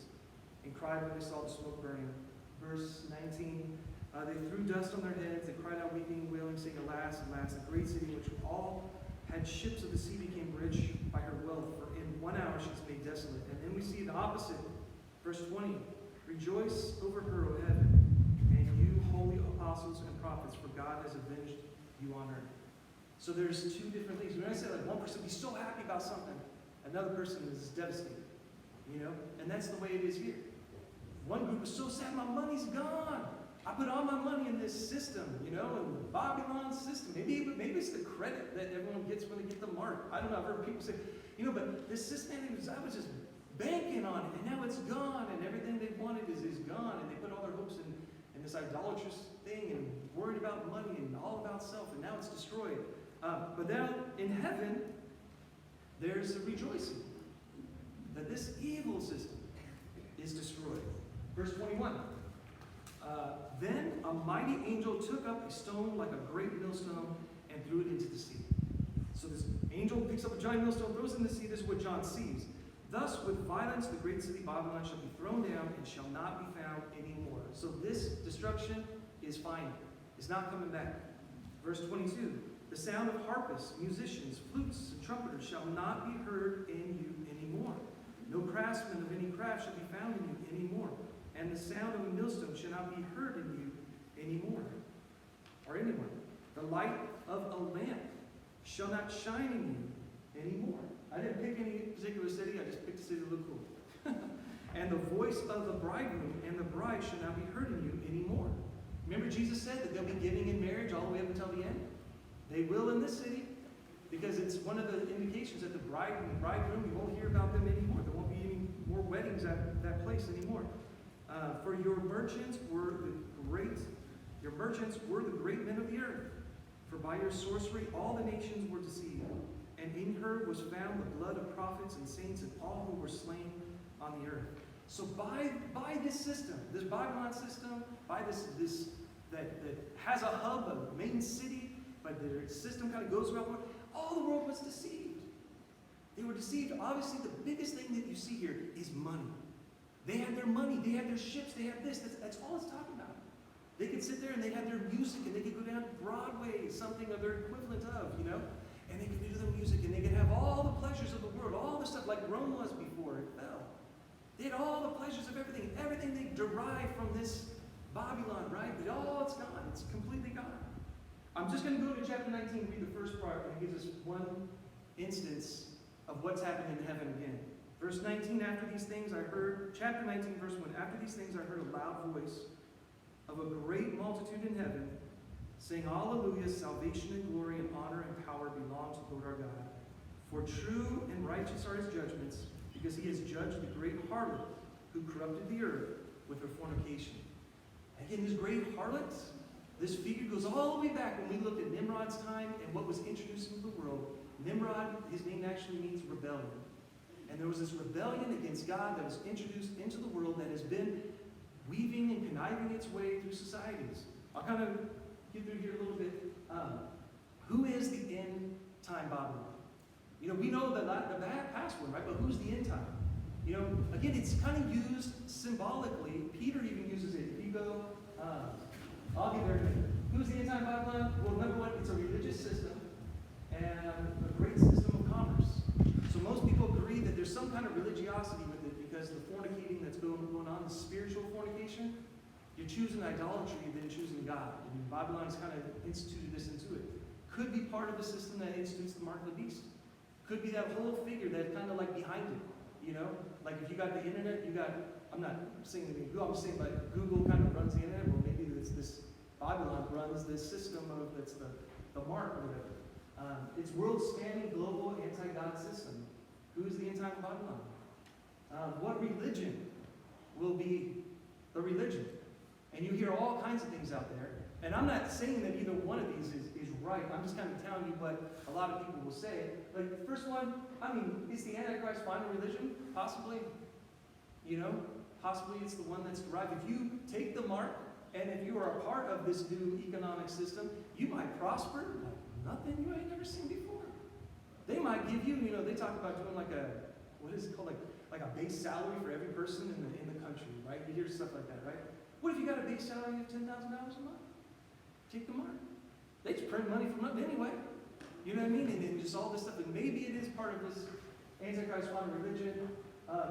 and cried when they saw the smoke burning. Verse 19, they threw dust on their heads, they cried out weeping, wailing, saying, Alas, alas, the great city which all had ships of the sea became rich by her wealth, for in 1 hour she is made desolate. And then we see the opposite. Verse 20, Rejoice over her, O heaven, and you holy apostles and prophets, for God has avenged you on earth. So there's two different things. When I say like one person be so happy about something, another person is devastated. And that's the way it is here. One group is so sad, my money's gone. I put all my money in this system, in the Babylon system. Maybe it's the credit that everyone gets when they get the mark. I don't know, I've heard people say, but this system, I was just banking on it, and now it's gone, and everything they wanted is gone, and they put all their hopes in this idolatrous thing, and worried about money, and all about self, and now it's destroyed. But now, in heaven, there's a rejoicing that this evil system is destroyed. Verse 21. Then a mighty angel took up a stone like a great millstone and threw it into the sea. So this angel picks up a giant millstone, throws it in the sea. This is what John sees. Thus, with violence, the great city Babylon shall be thrown down and shall not be found anymore. So this destruction is final. It's not coming back. Verse 22. The sound of harpists, musicians, flutes, and trumpeters shall not be heard in you anymore. No craftsman of any craft shall be found in you anymore. And the sound of a millstone shall not be heard in you anymore, or anywhere. The light of a lamp shall not shine in you anymore. I didn't pick any particular city, I just picked a city that looked cool. And the voice of the bridegroom and the bride shall not be heard in you anymore. Remember Jesus said that they'll be giving in marriage all the way up until the end? They will in this city, because it's one of the indications that the bride and the bridegroom, you won't hear about them anymore. There won't be any more weddings at that place anymore. For your merchants were the great men of the earth. For by your sorcery all the nations were deceived. And in her was found the blood of prophets and saints and all who were slain on the earth. So by this system, this Babylon system, by this that has a hub, a main city, but their system kind of goes around the world, all the world was deceived. They were deceived. Obviously, the biggest thing that you see here is money. They had their money, they had their ships, they had this. That's all it's talking about. They could sit there and they had their music, and they could go down to Broadway, something of their equivalent of, and they could do their music, and they could have all the pleasures of the world, all the stuff like Rome was before it fell. They had all the pleasures of everything. Everything they derived from this Babylon, right? But it's gone. It's completely gone. I'm just going to go to chapter 19, read the first part, and it gives us one instance of what's happening in heaven again. Verse 19, chapter 19, verse 1, after these things I heard a loud voice of a great multitude in heaven, saying, Hallelujah, salvation and glory and honor and power belong to the Lord our God. For true and righteous are his judgments, because he has judged the great harlot who corrupted the earth with her fornication. Again, this great harlot, this figure goes all the way back when we looked at Nimrod's time and what was introduced into the world. Nimrod, his name actually means rebellion. And there was this rebellion against God that was introduced into the world that has been weaving and conniving its way through societies. I'll kind of get through here a little bit. Who is the end time Babylon? You know, we know the past one, right? But who's the end time? You know, again, it's kind of used symbolically. Peter even uses it. If you go, I'll get there in a minute. Who's the end time Babylon? Well, number one, it's a religious system and a great system of commerce. So most people agree that there's some kind of religiosity with it because the fornicating that's going on, the spiritual fornication, you're choosing idolatry than choosing God. And Babylon's kind of instituted this into it. Could be part of the system that institutes the mark of the beast. Could be that whole figure that's kind of like behind it. You know, like if you got the internet, you got, I'm not saying anything Google, I'm just saying like Google kind of runs the internet. Well, maybe this Babylon runs this system of, that's the mark or whatever. It's world-spanning, global, anti-God system. Who's the end time of Babylon? What religion will be the religion? And you hear all kinds of things out there. And I'm not saying that either one of these is right. I'm just kind of telling you what a lot of people will say. Like the first one, I mean, is the Antichrist final religion? Possibly. You know, possibly it's the one that's derived. If you take the mark, and if you are a part of this new economic system, you might prosper like nothing you ain't never seen before. They might give you, you know, they talk about doing like a, what is it called, like a base salary for every person in the country, right? You hear stuff like that, right? What if you got a base salary of $10,000 a month? Take the mark. They just print money from nothing anyway. You know what I mean? And just all this stuff. And maybe it is part of this Antichrist final religion.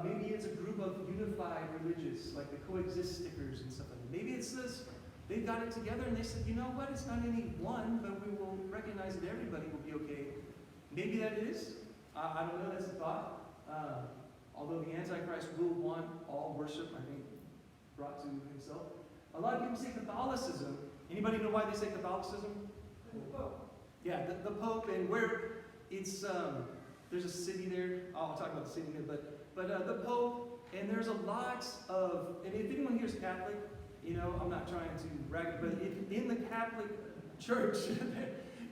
Maybe it's a group of unified religious, like the coexist stickers and stuff like that. Maybe it's this, they got it together and they said, you know what, it's not any one, but we will recognize that everybody will be okay. Maybe that is. I don't know, that's a thought. Although the Antichrist will want all worship, I think, brought to himself. A lot of people say Catholicism. Anybody know why they say Catholicism? The Pope. Yeah, the Pope, and where it's, there's a city there. I'll talk about the city here, but the Pope, and there's a lot of, and if anyone here is Catholic, you know, I'm not trying to brag, but in the Catholic Church,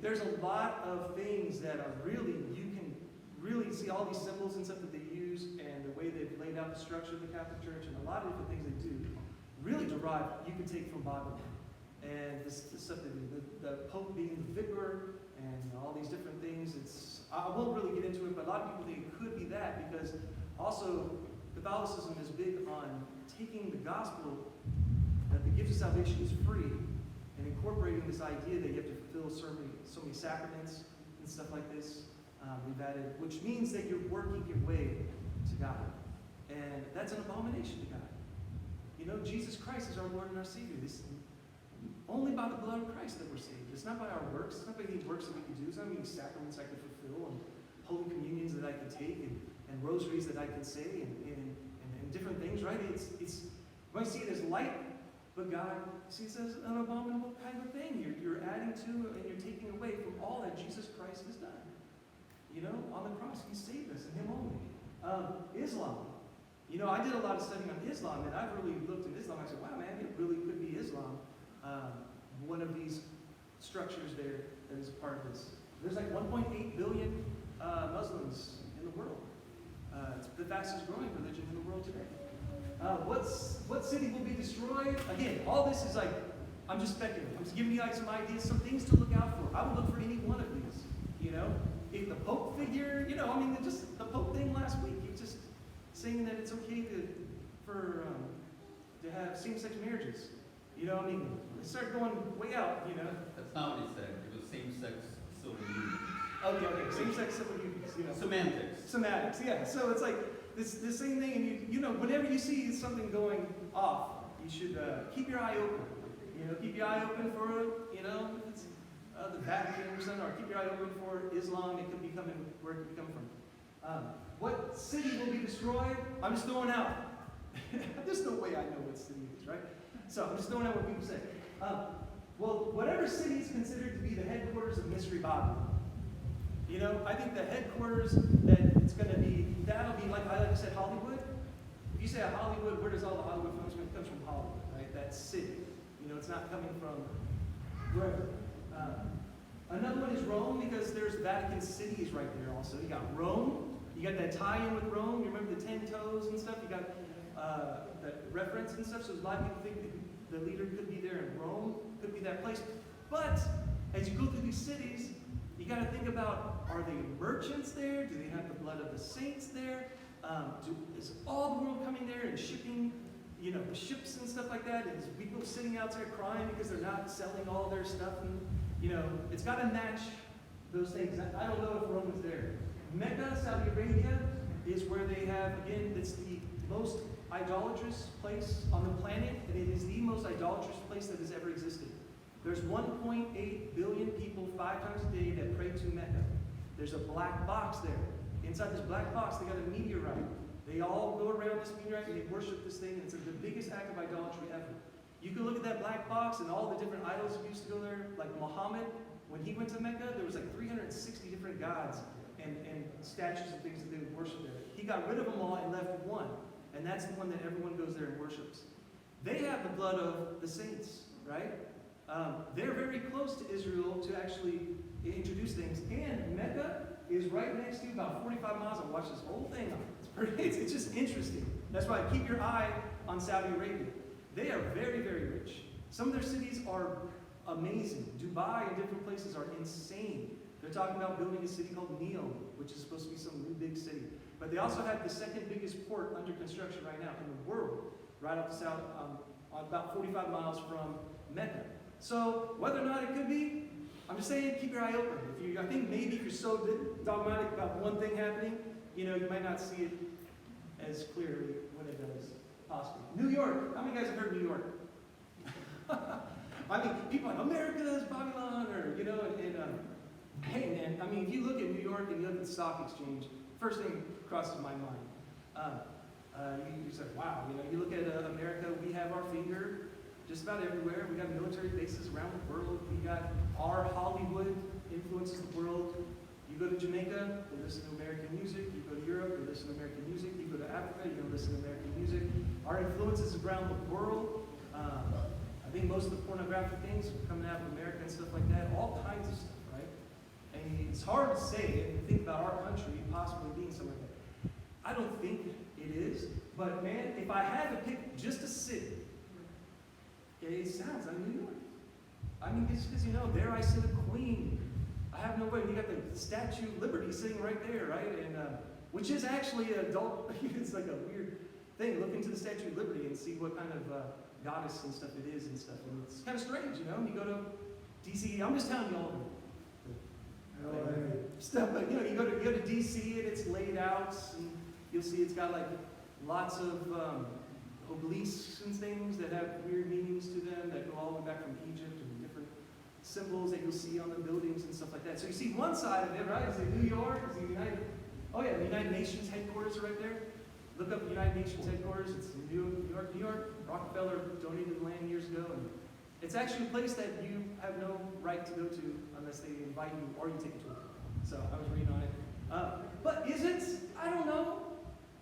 there's a lot of things that are really, you can really see all these symbols and stuff that they use, and the way they've laid out the structure of the Catholic Church, and a lot of different things they do, really derive, you can take from Babylon. And this stuff that the Pope being the vicar, and all these different things, I won't really get into it, but a lot of people think it could be that, because also Catholicism is big on taking the gospel that the gift of salvation is free and incorporating this idea that you have to fulfill so many sacraments and stuff like this. We've added, which means that you're working your way to God. And that's an abomination to God. You know, Jesus Christ is our Lord and our Savior. Only by the blood of Christ that we're saved. It's not by our works. It's not by any works that we can do. It's not by any sacraments I could fulfill and holy communions that I could take and rosaries that I could say and different things, right? It's you might see it as light, but God sees it as an abominable kind of thing. You're adding to and you're taking away from all that Jesus Christ has done. You know, on the cross, He saved us and Him only. Islam. You know, I did a lot of studying on Islam, and I've really looked at Islam. I said, wow, man, it really could be Islam. One of these structures there that is part of this. There's like 1.8 billion Muslims in the world. It's the fastest growing religion in the world today. What city will be destroyed? Again, all this is like, I'm just speculating. I'm just giving you like some ideas, some things to look out for. I would look for any one of these. You know, if the Pope figure, you know, I mean, just the Pope thing last week, he was just saying that it's okay to have same-sex marriages. You know, I mean, it started going way out, you know. That's not what he said. It was same-sex civil unions. Okay, same-sex civil unions, you know. Semantics, yeah. So it's like this same thing, and you know, whenever you see something going off, you should keep your eye open. You know, keep your eye open for, you know, the Vatican or something, or keep your eye open for Islam. It could be coming, where it could be coming from. What city will be destroyed? I'm just throwing out. There's no way I know what city it is, right? So I'm just throwing out what people say. Well, whatever city is considered to be the headquarters of Mystery Babylon. You know, I think the headquarters that it's going to be, that'll be like I said, Hollywood. If you say Hollywood, where does all the Hollywood films come? It comes from Hollywood, right? That city. You know, it's not coming from wherever. Another one is Rome, because there's Vatican City is right there also. You got Rome. You got that tie-in with Rome. You remember the 10 toes and stuff? You got that reference and stuff. So a lot of people think that the leader could be there in Rome, could be that place. But as you go through these cities, you You got to think about, are they merchants there? Do they have the blood of the saints there? Is all the world coming there and shipping, ships and stuff like that? Is people sitting out there crying because they're not selling all their stuff? And, it's got to match those things. I don't know if Rome is there. Mecca, Saudi Arabia, is where they have, again, it's the most idolatrous place on the planet, and it is the most idolatrous place that has ever existed. There's 1.8 billion people 5 times a day that pray to Mecca. There's a black box there. Inside this black box, they got a meteorite. They all go around this meteorite and they worship this thing, and it's the biggest act of idolatry ever. You can look at that black box and all the different idols that used to go there, like Muhammad. When he went to Mecca, there was like 360 different gods and statues and things that they would worship there. He got rid of them all and left one, and that's the one that everyone goes there and worships. They have the blood of the saints, right? They're very close to Israel to actually introduce things. And Mecca is right next to, about 45 miles. I watched this whole thing. It's just interesting. That's why keep your eye on Saudi Arabia. They are very, very rich. Some of their cities are amazing. Dubai and different places are insane. They're talking about building a city called Neom, which is supposed to be some new big city. But they also have the second biggest port under construction right now in the world, right off the south, about 45 miles from Mecca. So whether or not it could be, I'm just saying, keep your eye open. I think maybe if you're so dogmatic about one thing happening, you might not see it as clearly when it does, possibly. New York. How many guys have heard New York? I mean, people are like, America's Babylon, or, hey, man, if you look at New York and you look at the stock exchange, first thing crosses my mind. You say, wow, you look at America, we have our finger just about everywhere. We got military bases around the world. We got our Hollywood influences the world. You go to Jamaica, you listen to American music. You go to Europe, you listen to American music. You go to Africa, you listen to American music. Our influences around the world. I think most of the pornographic things are coming out of America and stuff like that. All kinds of stuff, right? And it's hard to say and think about our country possibly being something like that. I don't think it is, but man, if I had to pick just a city, it sounds like New York. Just because, there I sit a queen. I have no way. You got the Statue of Liberty sitting right there, right? And which is actually an adult. It's like a weird thing. Look into the Statue of Liberty and see what kind of goddess and stuff it is and stuff. And it's kind of strange, You go to D.C. I'm just telling you all the stuff. But you go to D.C. and it's laid out, and you'll see it's got like lots of obelisks and things that have weird meanings to them that go all the way back from Egypt and different symbols that you'll see on the buildings and stuff like that. So you see one side of it, right? Is it New York? Is it the United Nations headquarters are right there. Look up the United Nations headquarters. It's in New York. Rockefeller donated the land years ago, and it's actually a place that you have no right to go to unless they invite you or you take a tour. So I was reading on it. But is it? I don't know.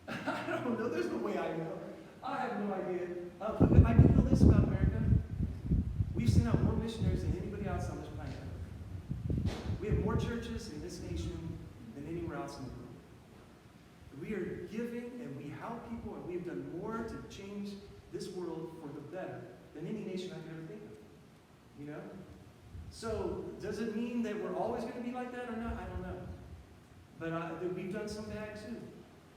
I don't know. There's no way I know. I have no idea. But I do know this about America. We've sent out more missionaries than anybody else on this planet. We have more churches in this nation than anywhere else in the world. We are giving and we help people, and we've done more to change this world for the better than any nation I could ever think of. So does it mean that we're always going to be like that or not? I don't know. But we've done some bad too.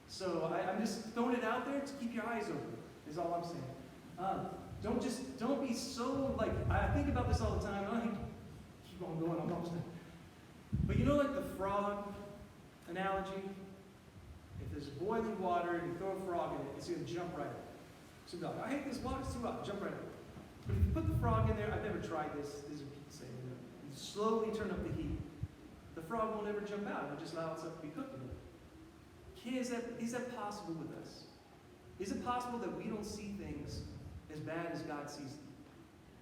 So I'm just throwing it out there to keep your eyes open, is all I'm saying. Don't be so, I think about this all the time. I keep on going, I'm almost done. But like the frog analogy? If there's boiling water and you throw a frog in it, it's going to jump right up. So I hate this water, it's too hot, jump right up. But if you put the frog in there, I've never tried this, these are people saying, you slowly turn up the heat. The frog won't ever jump out, it'll just allow itself to be cooked in it. Is that possible with us? Is it possible that we don't see things as bad as God sees them?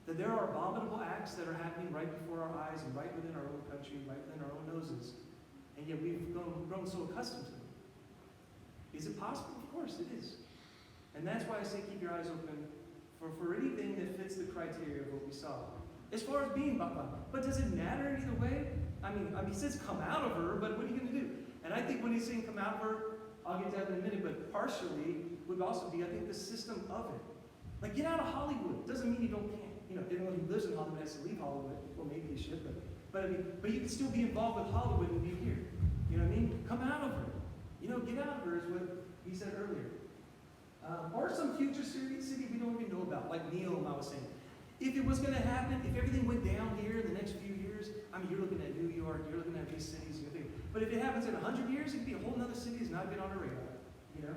That there are abominable acts that are happening right before our eyes and right within our own country, right within our own noses, and yet we've grown so accustomed to them. Is it possible? Of course it is. And that's why I say keep your eyes open for anything that fits the criteria of what we saw. As far as being Baba. But does it matter either way? He says come out of her, but what are you going to do? And I think when he's saying come out of her, I'll get to that in a minute, but partially would also be, I think, the system of it. Like, get out of Hollywood. Doesn't mean you can't. Anyone who lives in Hollywood has to leave Hollywood. Well, maybe you should, but But I mean, but you can still be involved with Hollywood and be here. You know what I mean? Come out of her. You know, get out of her is what he said earlier. Or some future city we don't even know about, like Neom, I was saying. If it was going to happen, if everything went down here in the next few years, I mean, you're looking at New York, you're looking at these cities, you think. But if it happens in 100 years, it could be a whole other city that's not been on our radar. You know?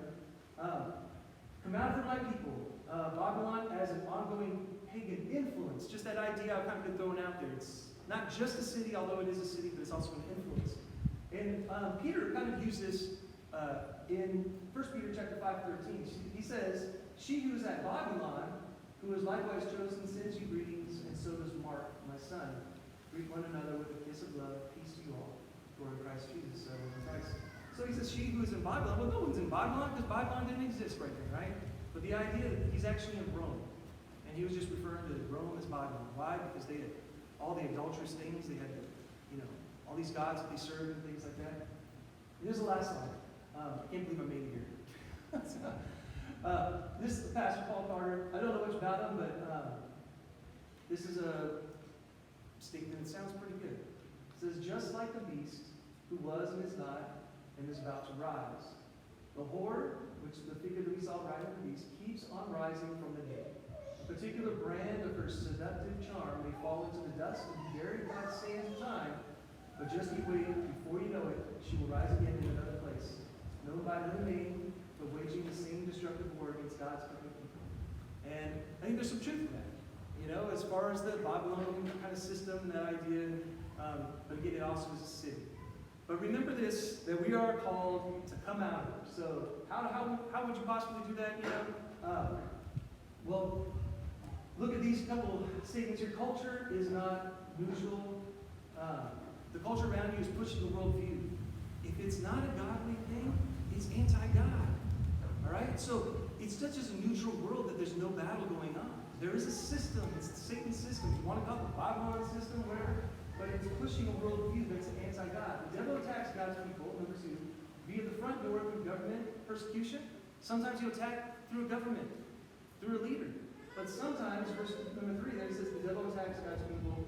Come out of her, my people. Babylon as an ongoing pagan influence. Just that idea I've kind of been throwing out there. It's not just a city, although it is a city, but it's also an influence. And Peter kind of used this in 1 Peter chapter 5:13. He says, "She who is at Babylon, who is likewise chosen, sends you greetings, and so does Mark, my son. Greet one another with a kiss of love. Peace to you all. Glory to Christ Jesus." So he says, "She who is in Babylon." Well, no one's in Babylon because Babylon didn't exist right there, right? But the idea that he's actually in Rome, and he was just referring to Rome as Babylon. Why? Because they had all the adulterous things. They had, all these gods that they served and things like that. Here's the last slide. I can't believe I made it here. This is Pastor Paul Carter. I don't know much about him, but this is a statement that sounds pretty good. It says, "Just like a beast who was and is not and is about to rise, the whore, which is the figure that we saw riding the beast, keeps on rising from the dead. A particular brand of her seductive charm may fall into the dust and be buried by sand and time, but just you wait, before you know it, she will rise again in another place, known by no name, but waging the same destructive war against God's covenant people." And I think there's some truth to that. As far as the Babylonian kind of system, that idea, but again, it also is a city. But remember this, that we are called to come out of it. So how would you possibly do that? Well, look at these couple statements. Your culture is not neutral. The culture around you is pushing the worldview. If it's not a godly thing, it's anti-God. All right? So it's such as a neutral world that there's no battle going on. There is a system. It's Satan's system. You want to call it the Babylon system, whatever. But it's pushing a worldview that's anti-God. The devil attacks God's people, number 2, via the front door through government persecution. Sometimes he'll attack through a government, through a leader. But sometimes, verse number 3, there it says the devil attacks God's people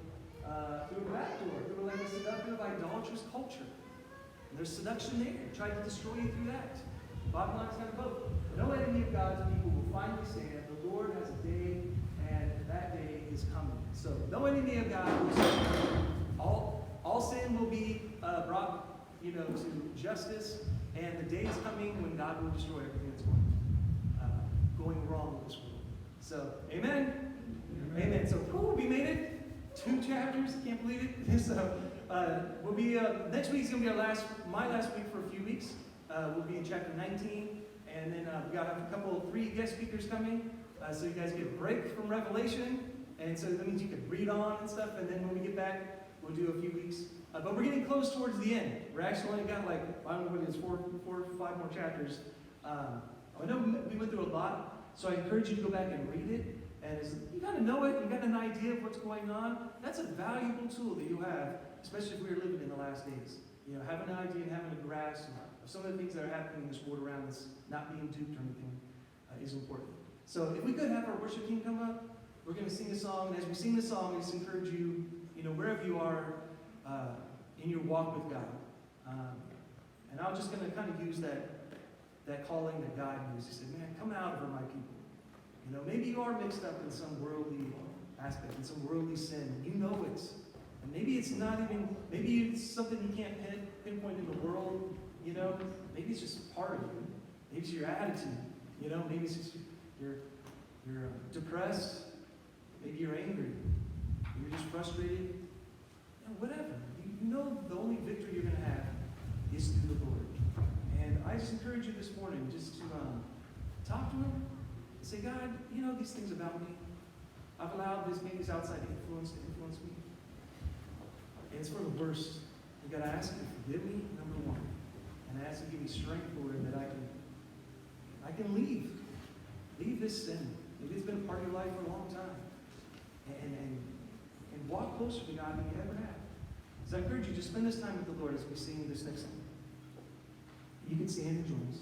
through a back door, through like a seductive, idolatrous culture. And there's seduction there, trying to destroy you through that. Bottom line is kind of both. No enemy of God's people will finally stand. The Lord has a day, and that day is coming. So, no enemy of God will stand. All sin will be brought, to justice, and the day is coming when God will destroy everything that's going wrong with this world. So, amen. Amen. So, cool. We made it. 2 chapters. Can't believe it. So, we'll be next week's gonna be my last week for a few weeks. We'll be in chapter 19, and then we got a couple 3 guest speakers coming, so you guys get a break from Revelation, and so that means you can read on and stuff. And then when we get back, we'll do a few weeks. But we're getting close towards the end. We're actually only got I don't know what it is, 4 or 5 more chapters. I know we went through a lot, so I encourage you to go back and read it. And as you kind of know it, you got an idea of what's going on. That's a valuable tool that you have, especially if we're living in the last days. Having an idea and having a grasp of some of the things that are happening in this world around us, not being duped or anything, is important. So if we could have our worship team come up, we're going to sing a song. And as we sing the song, I just encourage you, wherever you are in your walk with God. And I'm just going to kind of use that calling that God used. He said, man, come out of her, my people. Maybe you are mixed up in some worldly aspect, in some worldly sin. You know it. And maybe it's not even, maybe it's something you can't pinpoint in the world, Maybe it's just part of you. Maybe it's your attitude, Maybe it's just you're depressed. Maybe you're angry. Maybe you're just frustrated. Whatever. The only victory you're going to have is through the Lord. And I just encourage you this morning just to talk to Him. Say, God, these things about me. I've allowed maybe this outside influence to influence me. And it's for the worst. You got to ask Him to forgive me, number 1. And ask Him to give me strength, Lord, that I can leave this sin. Maybe it's been a part of your life for a long time. And walk closer to God than you ever have. So I encourage you to spend this time with the Lord as we sing this next song. You can stand and join us.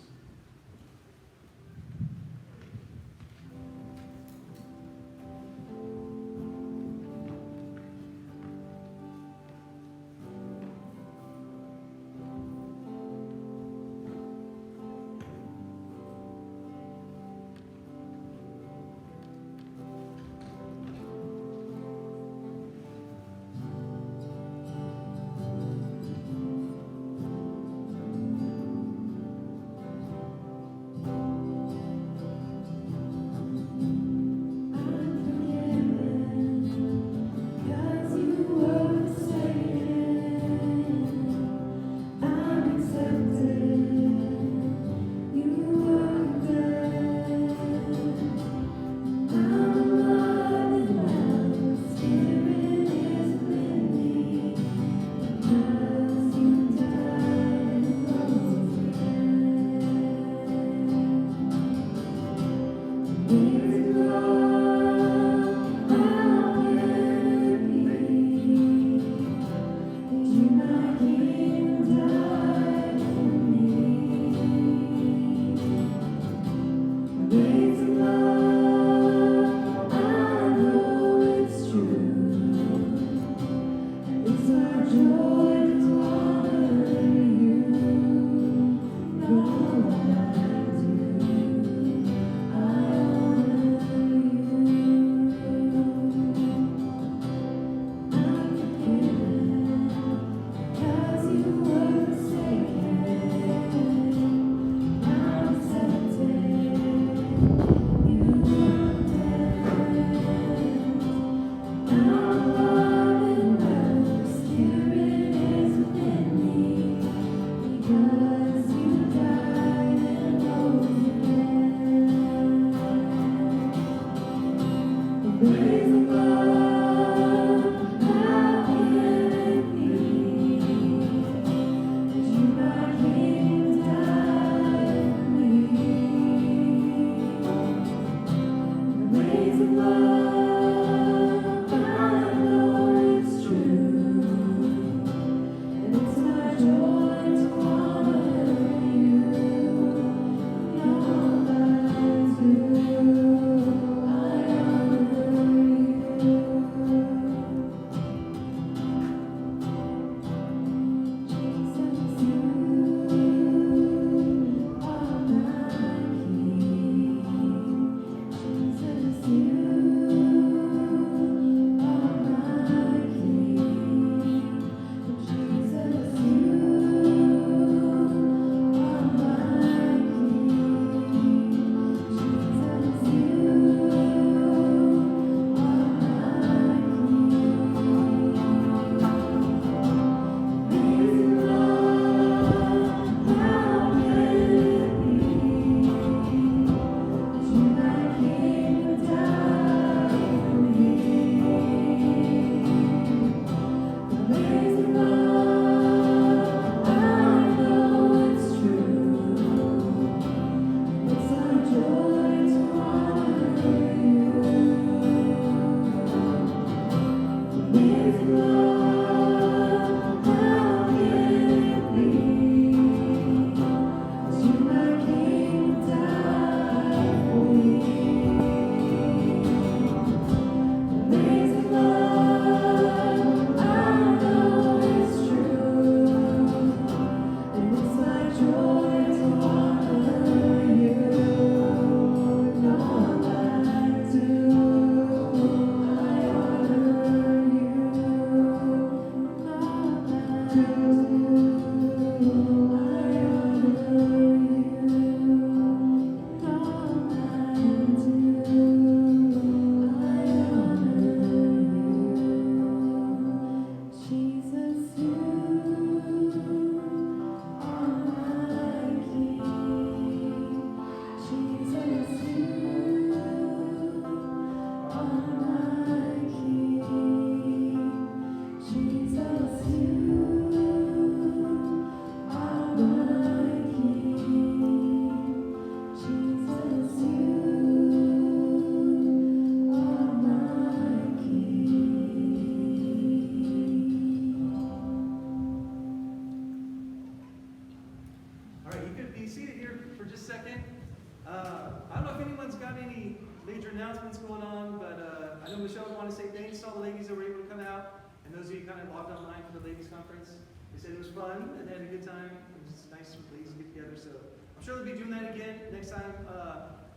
announcements going on, but I know Michelle would want to say thanks to all the ladies that were able to come out, and those of you who kind of logged online for the ladies' conference. They said it was fun, and they had a good time. It was nice for ladies to get together, so I'm sure they'll be doing that again next time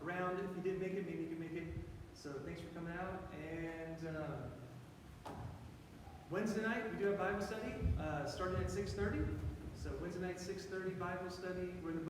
around. If you didn't make it, maybe you can make it. So thanks for coming out, and Wednesday night we do have Bible study starting at 6:30. So Wednesday night 6:30 Bible study. We're in the